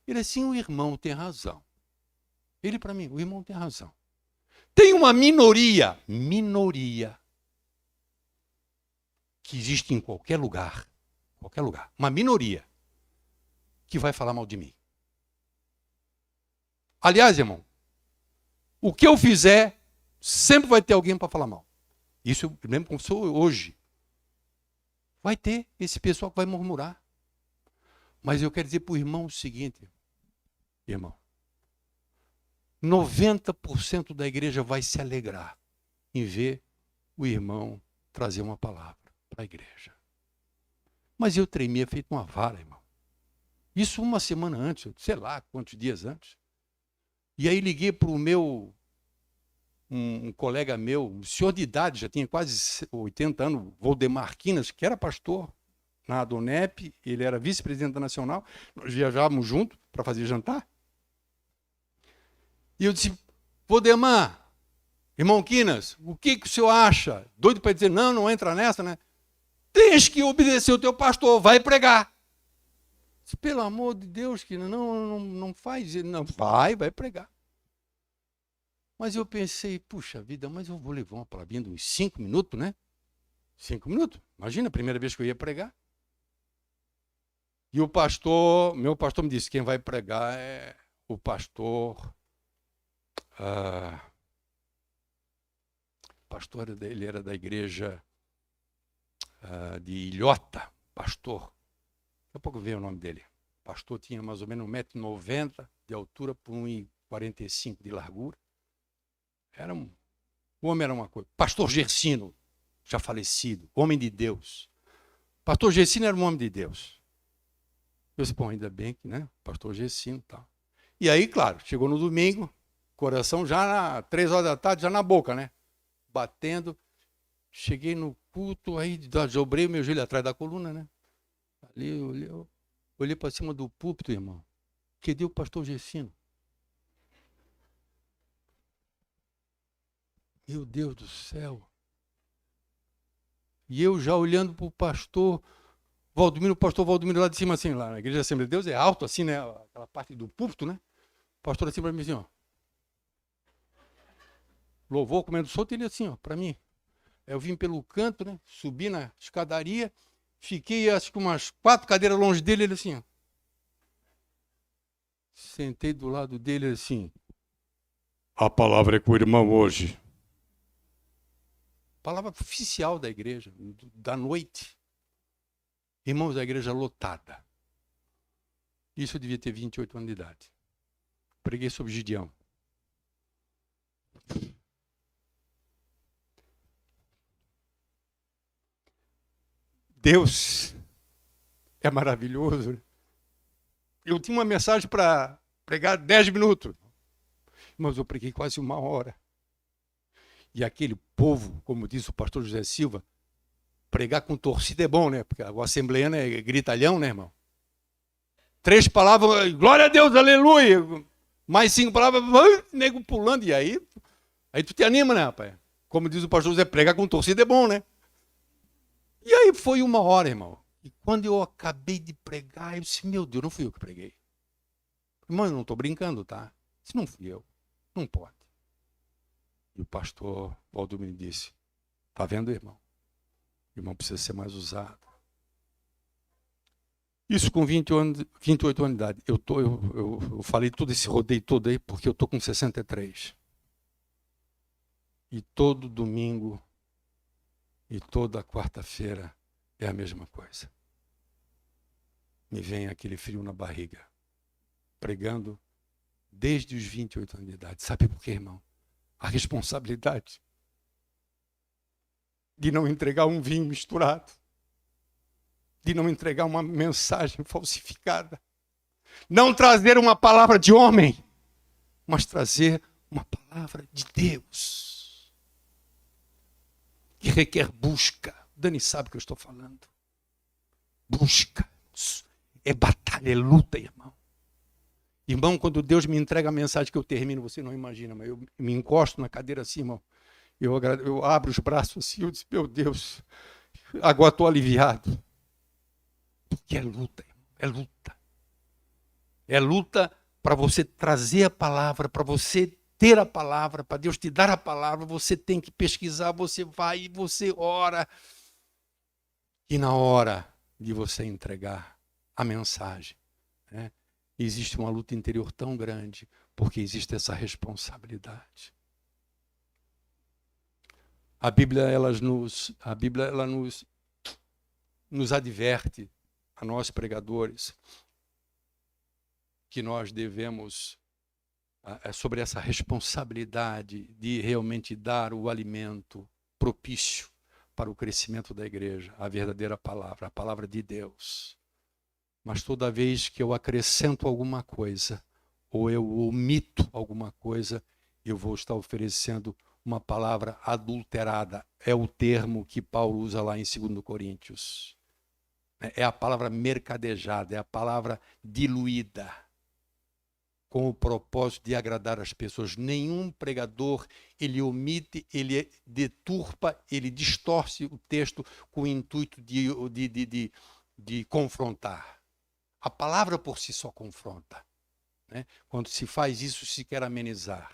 Ele assim, o irmão tem razão. Ele para mim, o irmão tem razão. Tem uma minoria que existe em qualquer lugar, uma minoria que vai falar mal de mim. Aliás, irmão, o que eu fizer, sempre vai ter alguém para falar mal. Isso eu lembro como sou hoje. Vai ter esse pessoal que vai murmurar. Mas eu quero dizer para o irmão o seguinte, irmão, 90% da igreja vai se alegrar em ver o irmão trazer uma palavra para a igreja. Mas eu tremia feito uma vara, irmão. Isso uma semana antes, sei lá quantos dias antes. E aí liguei para o meu, um colega meu, um senhor de idade, já tinha quase 80 anos, Valdemar Quinas, que era pastor na Adonep, ele era vice-presidente da Nacional, nós viajávamos juntos para fazer jantar. E eu disse, Valdemar, irmão Quinas, o que o senhor acha? Doido para dizer, não entra nessa, né? Tens que obedecer o teu pastor, vai pregar. Disse, pelo amor de Deus, que não faz. Ele, não, vai pregar. Mas eu pensei, puxa vida, mas eu vou levar uma palavrinha de uns 5 minutos, né? 5 minutos. Imagina, a primeira vez que eu ia pregar. E o pastor, meu pastor me disse, quem vai pregar é o pastor... pastor, ele era da igreja de Ilhota, pastor. Daqui a pouco veio o nome dele. O pastor tinha mais ou menos 1,90 m de altura por 1,45 m de largura. O homem era uma coisa. Pastor Gersino, já falecido, homem de Deus. Pastor Gersino era um homem de Deus. Eu disse, bom, ainda bem que, né? Pastor Gersino e tal. E aí, claro, chegou no domingo, coração já 3 horas da tarde, já na boca, né? Batendo. Cheguei no culto, aí dobrei o meu joelho atrás da coluna, né? Ali eu olhei para cima do púlpito, irmão. Cadê o pastor Gersino? Meu Deus do céu. E eu já olhando para o pastor Valdomiro lá de cima, assim, lá na Igreja da Assembleia de Deus, é alto assim, né? Aquela parte do púlpito, né? O pastor assim para mim, assim, ó. Louvor comendo solto, ele assim, ó, para mim. Eu vim pelo canto, né? Subi na escadaria, fiquei acho que umas 4 cadeiras longe dele, ele assim, ó. Sentei do lado dele assim. A palavra é com o irmão hoje. Palavra oficial da igreja, da noite. Irmãos, a igreja lotada. Isso eu devia ter 28 anos de idade. Preguei sobre Gideão. Deus é maravilhoso. Eu tinha uma mensagem para pregar 10 minutos. Mas eu preguei quase 1 hora. E aquele povo, como disse o pastor José Silva, pregar com torcida é bom, né? Porque o assembleiano é gritalhão, né, irmão? 3 palavras, glória a Deus, aleluia. Mais 5 palavras, nego pulando. E aí tu te anima, né, rapaz? Como diz o pastor José, pregar com torcida é bom, né? E aí foi 1 hora, irmão. E quando eu acabei de pregar, eu disse, meu Deus, não fui eu que preguei. Irmão, eu não estou brincando, tá? Se não fui eu, não pode. E o pastor Valdomiro disse, tá vendo, irmão? O irmão precisa ser mais usado. Isso com 28 anos de idade. Eu falei todo esse rodeio todo aí porque eu estou com 63. E todo domingo e toda quarta-feira é a mesma coisa. Me vem aquele frio na barriga. Pregando desde os 28 anos de idade. Sabe por quê, irmão? A responsabilidade de não entregar um vinho misturado, de não entregar uma mensagem falsificada, não trazer uma palavra de homem, mas trazer uma palavra de Deus, que requer busca. Dani sabe o que eu estou falando. Busca. É batalha, é luta, irmão. Irmão, quando Deus me entrega a mensagem que eu termino, você não imagina, mas eu me encosto na cadeira assim, irmão. Eu abro os braços assim, eu disse, meu Deus, agora estou aliviado. Porque é luta, irmão, é luta. É luta para você trazer a palavra, para você ter a palavra, para Deus te dar a palavra, você tem que pesquisar, você vai e você ora. E na hora de você entregar a mensagem, né, existe uma luta interior tão grande, porque existe essa responsabilidade. A Bíblia ela nos adverte, a nós pregadores, que nós devemos, sobre essa responsabilidade de realmente dar o alimento propício para o crescimento da igreja, a verdadeira palavra, a palavra de Deus. Mas toda vez que eu acrescento alguma coisa, ou eu omito alguma coisa, eu vou estar oferecendo uma palavra adulterada. É o termo que Paulo usa lá em 2 Coríntios. É a palavra mercadejada, é a palavra diluída, com o propósito de agradar as pessoas. Nenhum pregador, ele omite, ele deturpa, ele distorce o texto com o intuito de confrontar. A palavra por si só confronta, né? Quando se faz isso, se quer amenizar.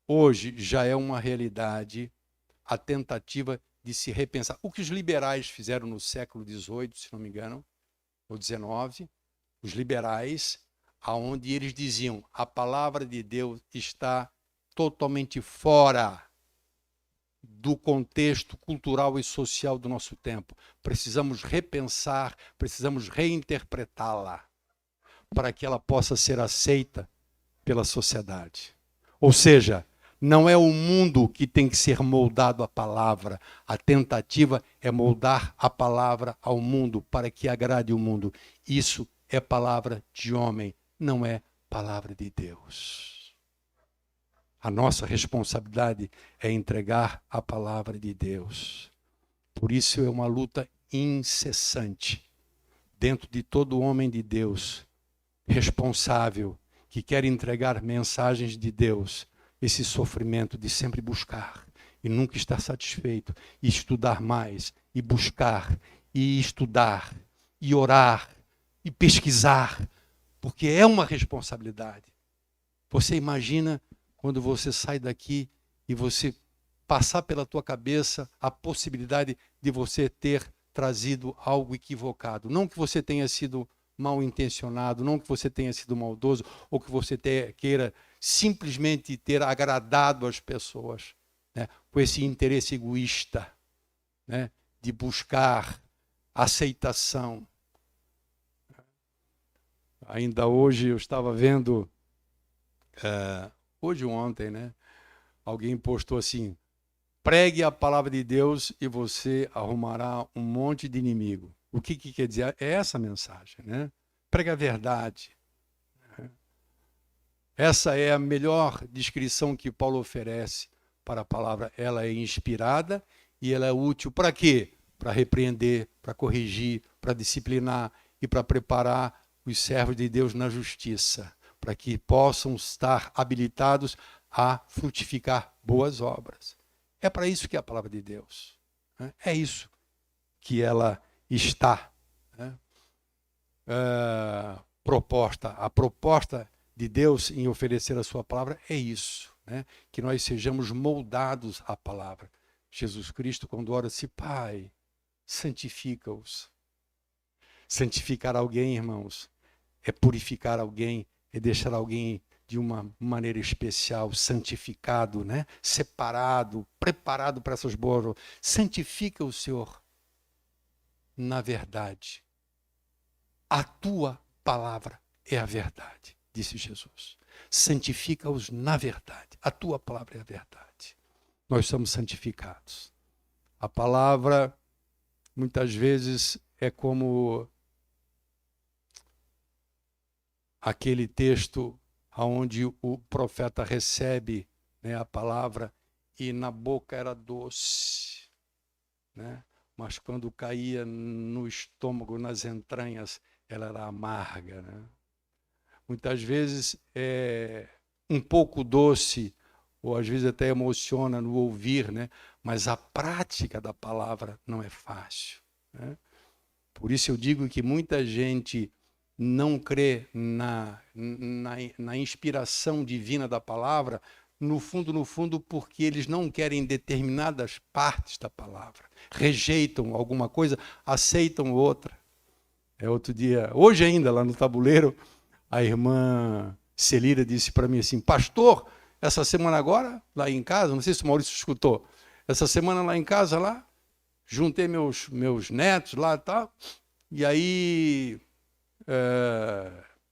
Hoje já é uma realidade a tentativa de se repensar. O que os liberais fizeram no século XVIII, se não me engano, ou XIX, os liberais, aonde eles diziam a palavra de Deus está totalmente fora do contexto cultural e social do nosso tempo. Precisamos repensar, precisamos reinterpretá-la para que ela possa ser aceita pela sociedade. Ou seja, não é o mundo que tem que ser moldado à palavra. A tentativa é moldar a palavra ao mundo para que agrade o mundo. Isso é palavra de homem, não é palavra de Deus. A nossa responsabilidade é entregar a palavra de Deus. Por isso é uma luta incessante dentro de todo homem de Deus, responsável, que quer entregar mensagens de Deus, esse sofrimento de sempre buscar e nunca estar satisfeito, e estudar mais, e buscar, e estudar, e orar, e pesquisar, porque é uma responsabilidade. Você imagina quando você sai daqui e você passar pela tua cabeça a possibilidade de você ter trazido algo equivocado. Não que você tenha sido mal intencionado, não que você tenha sido maldoso, ou que você queira simplesmente ter agradado as pessoas, né, com esse interesse egoísta, né, de buscar aceitação. Ainda hoje eu estava vendo, hoje ou ontem, né, alguém postou assim: pregue a palavra de Deus e você arrumará um monte de inimigo. O que quer dizer? É essa a mensagem, né? Pregue a verdade. Essa é a melhor descrição que Paulo oferece para a palavra. Ela é inspirada e ela é útil para quê? Para repreender, para corrigir, para disciplinar e para preparar os servos de Deus na justiça, para que possam estar habilitados a frutificar boas obras. É para isso que é a palavra de Deus. É isso que ela está, né, proposta. A proposta de Deus em oferecer a sua palavra é isso, né? Que nós sejamos moldados à palavra. Jesus Cristo, quando ora assim: Pai, santifica-os. Santificar alguém, irmãos, é purificar alguém, é deixar alguém de uma maneira especial, santificado, né? Separado, preparado para essas boas obras. Santifica o Senhor na verdade. A tua palavra é a verdade, disse Jesus. Santifica-os na verdade. A tua palavra é a verdade. Nós somos santificados. A palavra, muitas vezes, é como aquele texto onde o profeta recebe, né, a palavra e na boca era doce, né? Mas quando caía no estômago, nas entranhas, ela era amarga, né? Muitas vezes é um pouco doce, ou às vezes até emociona no ouvir, né? Mas a prática da palavra não é fácil, né? Por isso eu digo que muita gente não crê na inspiração divina da palavra, no fundo, porque eles não querem determinadas partes da palavra. Rejeitam alguma coisa, aceitam outra. Outro dia, hoje ainda, lá no tabuleiro, a irmã Celira disse para mim assim: pastor, essa semana agora, lá em casa, não sei se o Maurício escutou, essa semana lá em casa, lá, juntei meus netos lá e tal, e aí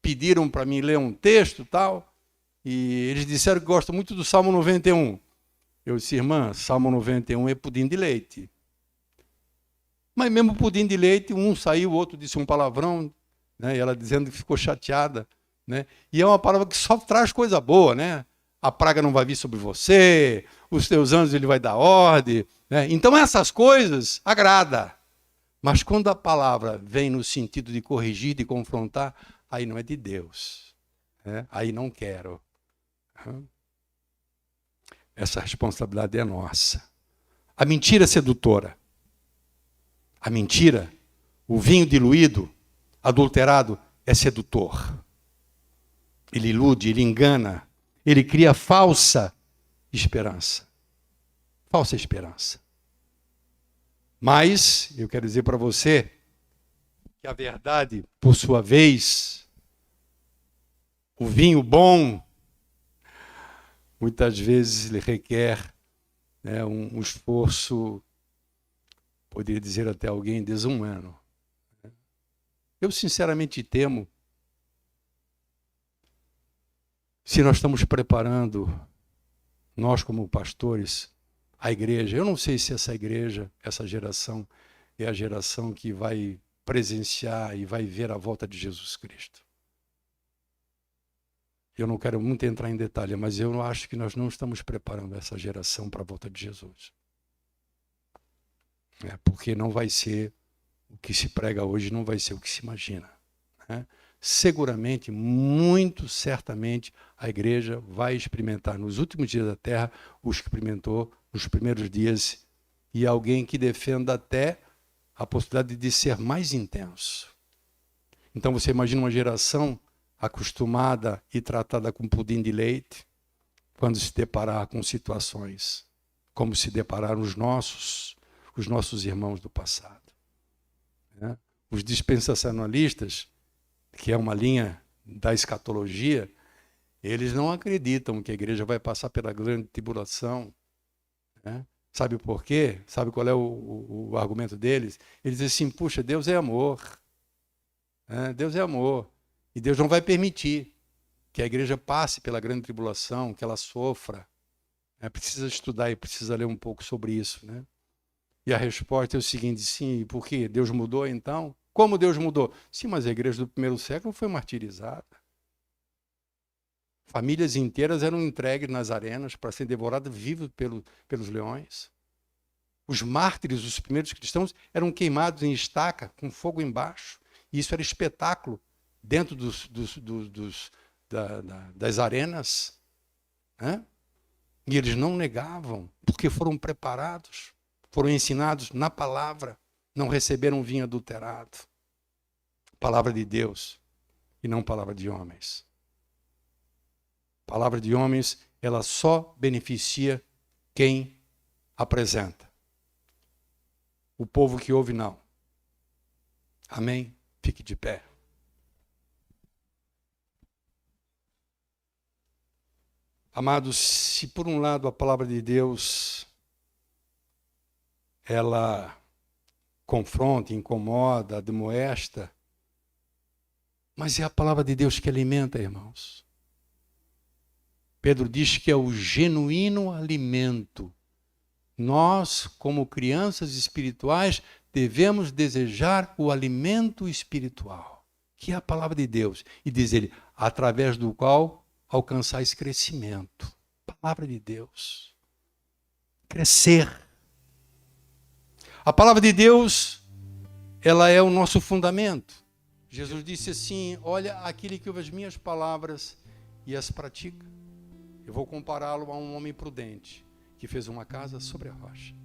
pediram para mim ler um texto e tal, e eles disseram que gostam muito do Salmo 91. Eu disse: irmã, Salmo 91 é pudim de leite. Mas mesmo pudim de leite, um saiu, o outro disse um palavrão, né? E ela dizendo que ficou chateada, né? E é uma palavra que só traz coisa boa, né? A praga não vai vir sobre você, os teus anos ele vai dar ordem, né? Então essas coisas agrada. Mas quando a palavra vem no sentido de corrigir, de confrontar, aí não é de Deus, né? Aí não quero. Essa responsabilidade é nossa. A mentira sedutora, a mentira, o vinho diluído, adulterado, é sedutor. Ele ilude, ele engana, ele cria falsa esperança. Falsa esperança. Mas, eu quero dizer para você que a verdade, por sua vez, o vinho bom, muitas vezes ele requer um esforço, poderia dizer até alguém, desumano. Eu sinceramente temo se nós estamos preparando, nós como pastores, a igreja. Eu não sei se essa igreja, essa geração, é a geração que vai presenciar e vai ver a volta de Jesus Cristo. Eu não quero muito entrar em detalhe, mas eu acho que nós não estamos preparando essa geração para a volta de Jesus. Porque não vai ser o que se prega hoje, não vai ser o que se imagina. Seguramente, muito certamente, a igreja vai experimentar nos últimos dias da terra o que experimentou nos primeiros dias, e alguém que defenda até a possibilidade de ser mais intenso. Então você imagina uma geração acostumada e tratada com pudim de leite, quando se deparar com situações como se depararam os nossos irmãos do passado. Os dispensacionalistas, que é uma linha da escatologia, eles não acreditam que a igreja vai passar pela grande tribulação. Sabe por quê? Sabe qual é o argumento deles? Eles dizem assim, puxa, Deus é amor. Deus é amor. E Deus não vai permitir que a igreja passe pela grande tribulação, que ela sofra. Precisa estudar e precisa ler um pouco sobre isso. E a resposta é o seguinte, sim, por quê? Deus mudou então? Como Deus mudou? Sim, mas a igreja do primeiro século foi martirizada. Famílias inteiras eram entregues nas arenas para serem devoradas vivos pelos leões. Os mártires, os primeiros cristãos, eram queimados em estaca, com fogo embaixo. E isso era espetáculo dentro das arenas. E eles não negavam, porque foram preparados, foram ensinados na palavra, não receberam vinho adulterado. Palavra de Deus e não palavra de homens. Palavra de homens, ela só beneficia quem apresenta. O povo que ouve, não. Amém? Fique de pé. Amados, se por um lado a palavra de Deus, ela confronta, incomoda, admoesta, mas é a palavra de Deus que alimenta, irmãos. Pedro diz que é o genuíno alimento. Nós, como crianças espirituais, devemos desejar o alimento espiritual, que é a palavra de Deus. E diz ele, através do qual alcançais crescimento. Palavra de Deus. Crescer. A palavra de Deus, ela é o nosso fundamento. Jesus disse assim, olha, aquele que ouve as minhas palavras e as pratica, eu vou compará-lo a um homem prudente, que fez uma casa sobre a rocha.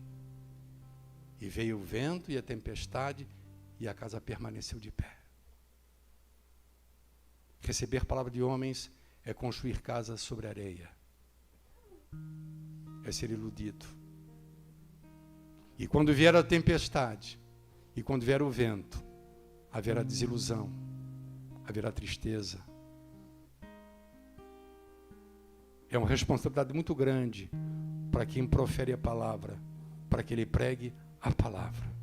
E veio o vento e a tempestade, e a casa permaneceu de pé. Receber palavra de homens é construir casa sobre areia. É ser iludido. E quando vier a tempestade, e quando vier o vento, haverá desilusão, haverá tristeza. É uma responsabilidade muito grande para quem profere a palavra, para que ele pregue a palavra.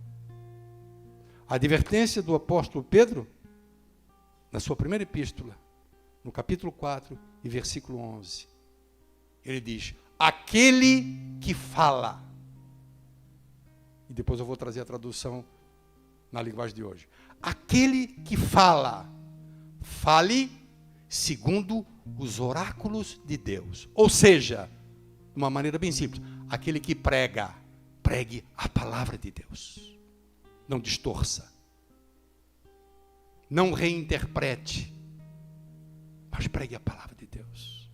A advertência do apóstolo Pedro, na sua primeira epístola, no capítulo 4 e versículo 11, ele diz, aquele que fala. E depois eu vou trazer a tradução na linguagem de hoje. Aquele que fala, fale segundo os oráculos de Deus. Ou seja, de uma maneira bem simples, aquele que prega, pregue a palavra de Deus. Não distorça. Não reinterprete. Mas pregue a palavra de Deus.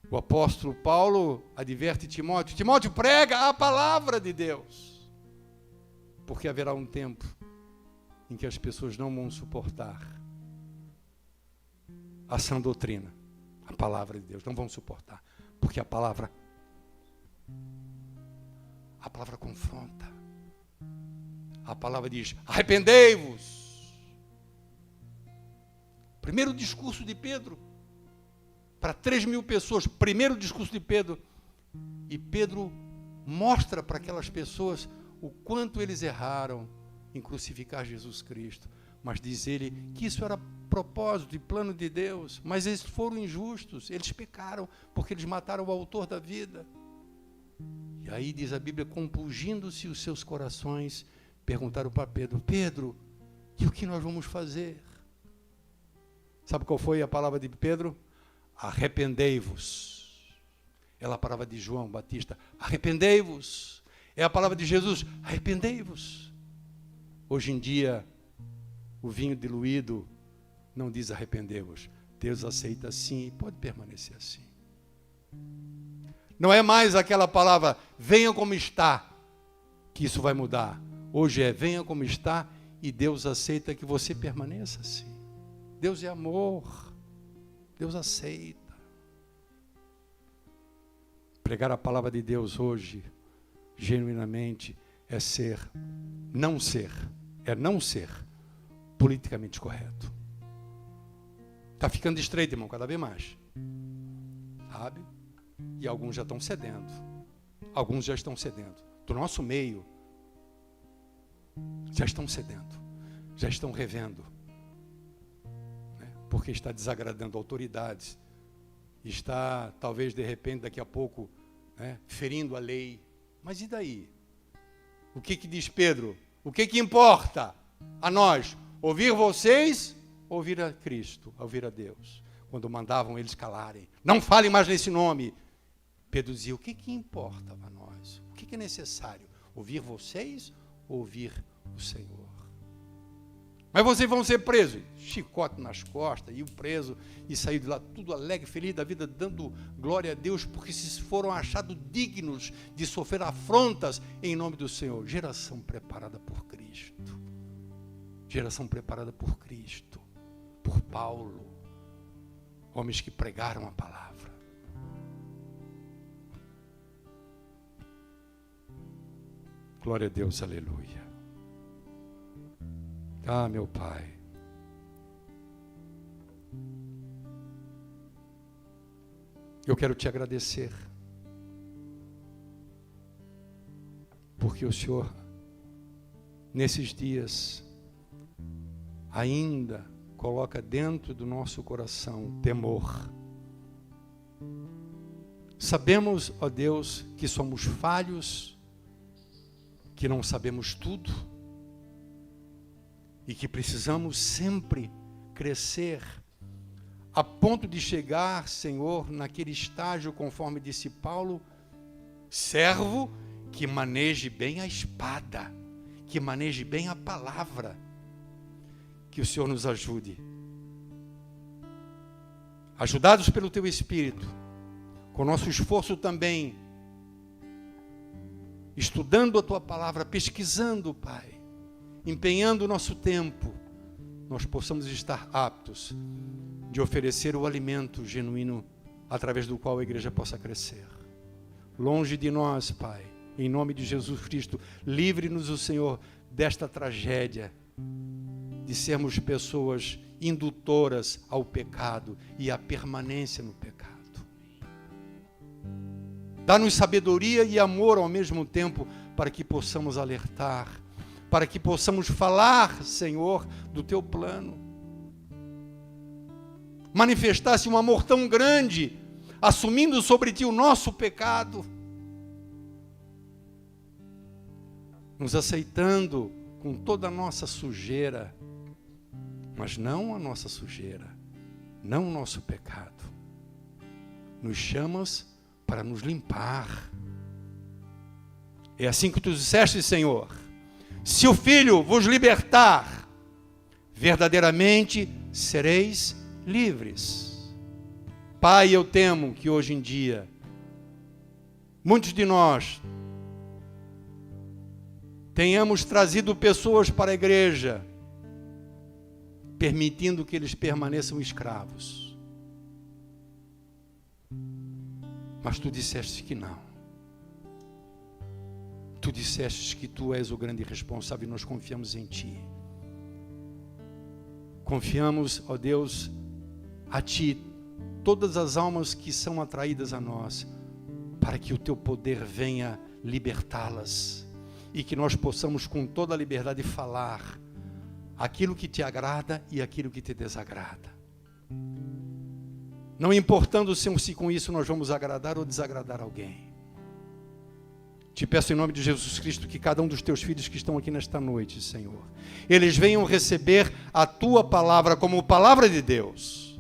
O apóstolo Paulo adverte Timóteo. Timóteo, prega a palavra de Deus. Porque haverá um tempo em que as pessoas não vão suportar a sã doutrina, a palavra de Deus, não vão suportar, porque a palavra confronta. A palavra diz: arrependei-vos. Primeiro discurso de Pedro, para 3.000 pessoas, primeiro discurso de Pedro, e Pedro mostra para aquelas pessoas o quanto eles erraram em crucificar Jesus Cristo, mas diz ele que isso era propósito e plano de Deus, mas eles foram injustos, eles pecaram, porque eles mataram o autor da vida. E aí diz a Bíblia, compungindo-se os seus corações, perguntaram para Pedro: Pedro, e o que nós vamos fazer? Sabe qual foi a palavra de Pedro? Arrependei-vos. É a palavra de João Batista: arrependei-vos. É a palavra de Jesus: arrependei-vos. Hoje em dia, o vinho diluído não diz arrependei-vos. Deus aceita assim e pode permanecer assim. Não é mais aquela palavra, venha como está, que isso vai mudar. Hoje é, venha como está, e Deus aceita que você permaneça assim. Deus é amor. Deus aceita. Pregar a palavra de Deus hoje, genuinamente, é não ser politicamente correto. Está ficando estreito, irmão, cada vez mais. Sabe? E alguns já estão cedendo. Alguns já estão cedendo. Do nosso meio, já estão cedendo. Já estão revendo. Né? Porque está desagradando autoridades. Está, talvez, de repente, daqui a pouco, né, ferindo a lei. Mas e daí? O que diz Pedro? O que importa a nós? Ouvir vocês, ouvir a Cristo, ouvir a Deus. Quando mandavam eles calarem. Não falem mais nesse nome. Pedro dizia, o que importa a nós? O que é necessário? Ouvir vocês ou ouvir o Senhor? Mas vocês vão ser presos. Chicote nas costas, e o preso, e saiu de lá tudo alegre, feliz da vida, dando glória a Deus, porque se foram achados dignos de sofrer afrontas em nome do Senhor. Geração preparada por Cristo. Geração preparada por Cristo, por Paulo. Homens que pregaram a palavra. Glória a Deus, aleluia. Ah, meu Pai. Eu quero te agradecer. Porque o Senhor, nesses dias, ainda coloca dentro do nosso coração temor. Sabemos, ó Deus, que somos falhos, que não sabemos tudo e que precisamos sempre crescer a ponto de chegar, Senhor, naquele estágio, conforme disse Paulo, servo que maneje bem a espada, que maneje bem a palavra. Que o Senhor nos ajude. Ajudados pelo Teu Espírito, com nosso esforço também, estudando a Tua palavra, pesquisando, Pai, empenhando o nosso tempo, nós possamos estar aptos de oferecer o alimento genuíno através do qual a igreja possa crescer. Longe de nós, Pai, em nome de Jesus Cristo, livre-nos o Senhor desta tragédia, de sermos pessoas indutoras ao pecado e à permanência no pecado. Dá-nos sabedoria e amor ao mesmo tempo, para que possamos alertar, para que possamos falar, Senhor, do Teu plano. Manifestasse um amor tão grande, assumindo sobre Ti o nosso pecado, nos aceitando com toda a nossa sujeira, mas não a nossa sujeira, não o nosso pecado. Nos chamas para nos limpar. É assim que Tu disseste, Senhor: se o Filho vos libertar, verdadeiramente sereis livres. Pai, eu temo que hoje em dia, muitos de nós tenhamos trazido pessoas para a igreja permitindo que eles permaneçam escravos. Mas tu disseste que não. Tu disseste que tu és o grande responsável e nós confiamos em ti. Confiamos, ó Deus, a ti, todas as almas que são atraídas a nós, para que o teu poder venha libertá-las e que nós possamos com toda a liberdade falar aquilo que te agrada e aquilo que te desagrada. Não importando se com isso nós vamos agradar ou desagradar alguém. Te peço em nome de Jesus Cristo que cada um dos teus filhos que estão aqui nesta noite, Senhor, eles venham receber a tua palavra como palavra de Deus,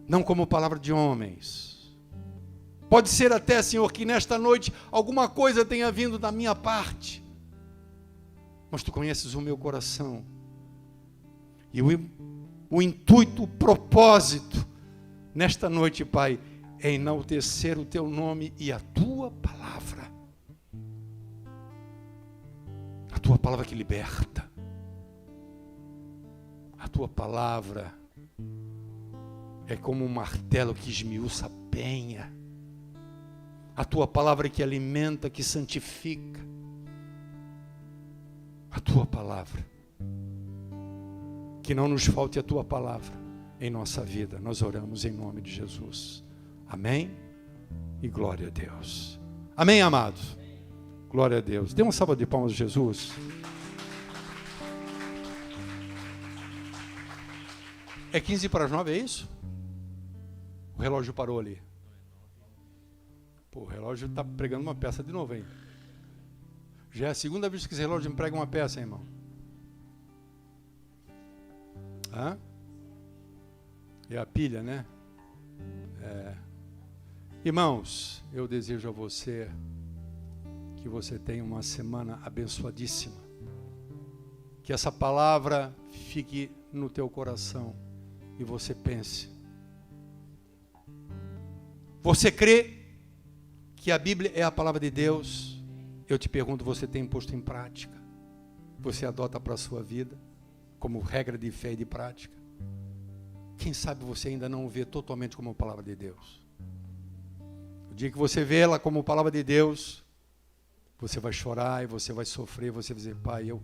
não como palavra de homens. Pode ser até, Senhor, que nesta noite alguma coisa tenha vindo da minha parte, mas tu conheces o meu coração e o intuito, o propósito nesta noite, Pai, é enaltecer o teu nome e a tua palavra. A tua palavra que liberta. A tua palavra é como um martelo que esmiuça a penha. A tua palavra que alimenta, que santifica. A tua palavra. Que não nos falte a tua palavra em nossa vida. Nós oramos em nome de Jesus. Amém? E glória a Deus. Amém, amados? Glória a Deus. Dê uma salva de palmas a Jesus. É 15 para as 9, é isso? O relógio parou ali. Pô, o relógio está pregando uma peça de novo, hein? Já é a segunda vez que esse relógio me prega uma peça, hein, irmão? Hã? É a pilha, né? É. Irmãos, eu desejo a você que você tenha uma semana abençoadíssima. Que essa palavra fique no teu coração e você pense. Você crê que a Bíblia é a palavra de Deus? Eu te pergunto, você tem posto em prática? Você adota para a sua vida como regra de fé e de prática? Quem sabe você ainda não vê totalmente como a palavra de Deus? O dia que você vê ela como palavra de Deus, você vai chorar e você vai sofrer, você vai dizer, Pai, eu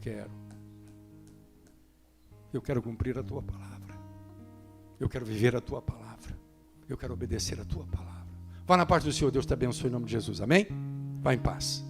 quero cumprir a tua palavra, eu quero viver a tua palavra, eu quero obedecer a tua palavra. Vá na paz do Senhor, Deus te abençoe em nome de Jesus, amém? Vá em paz.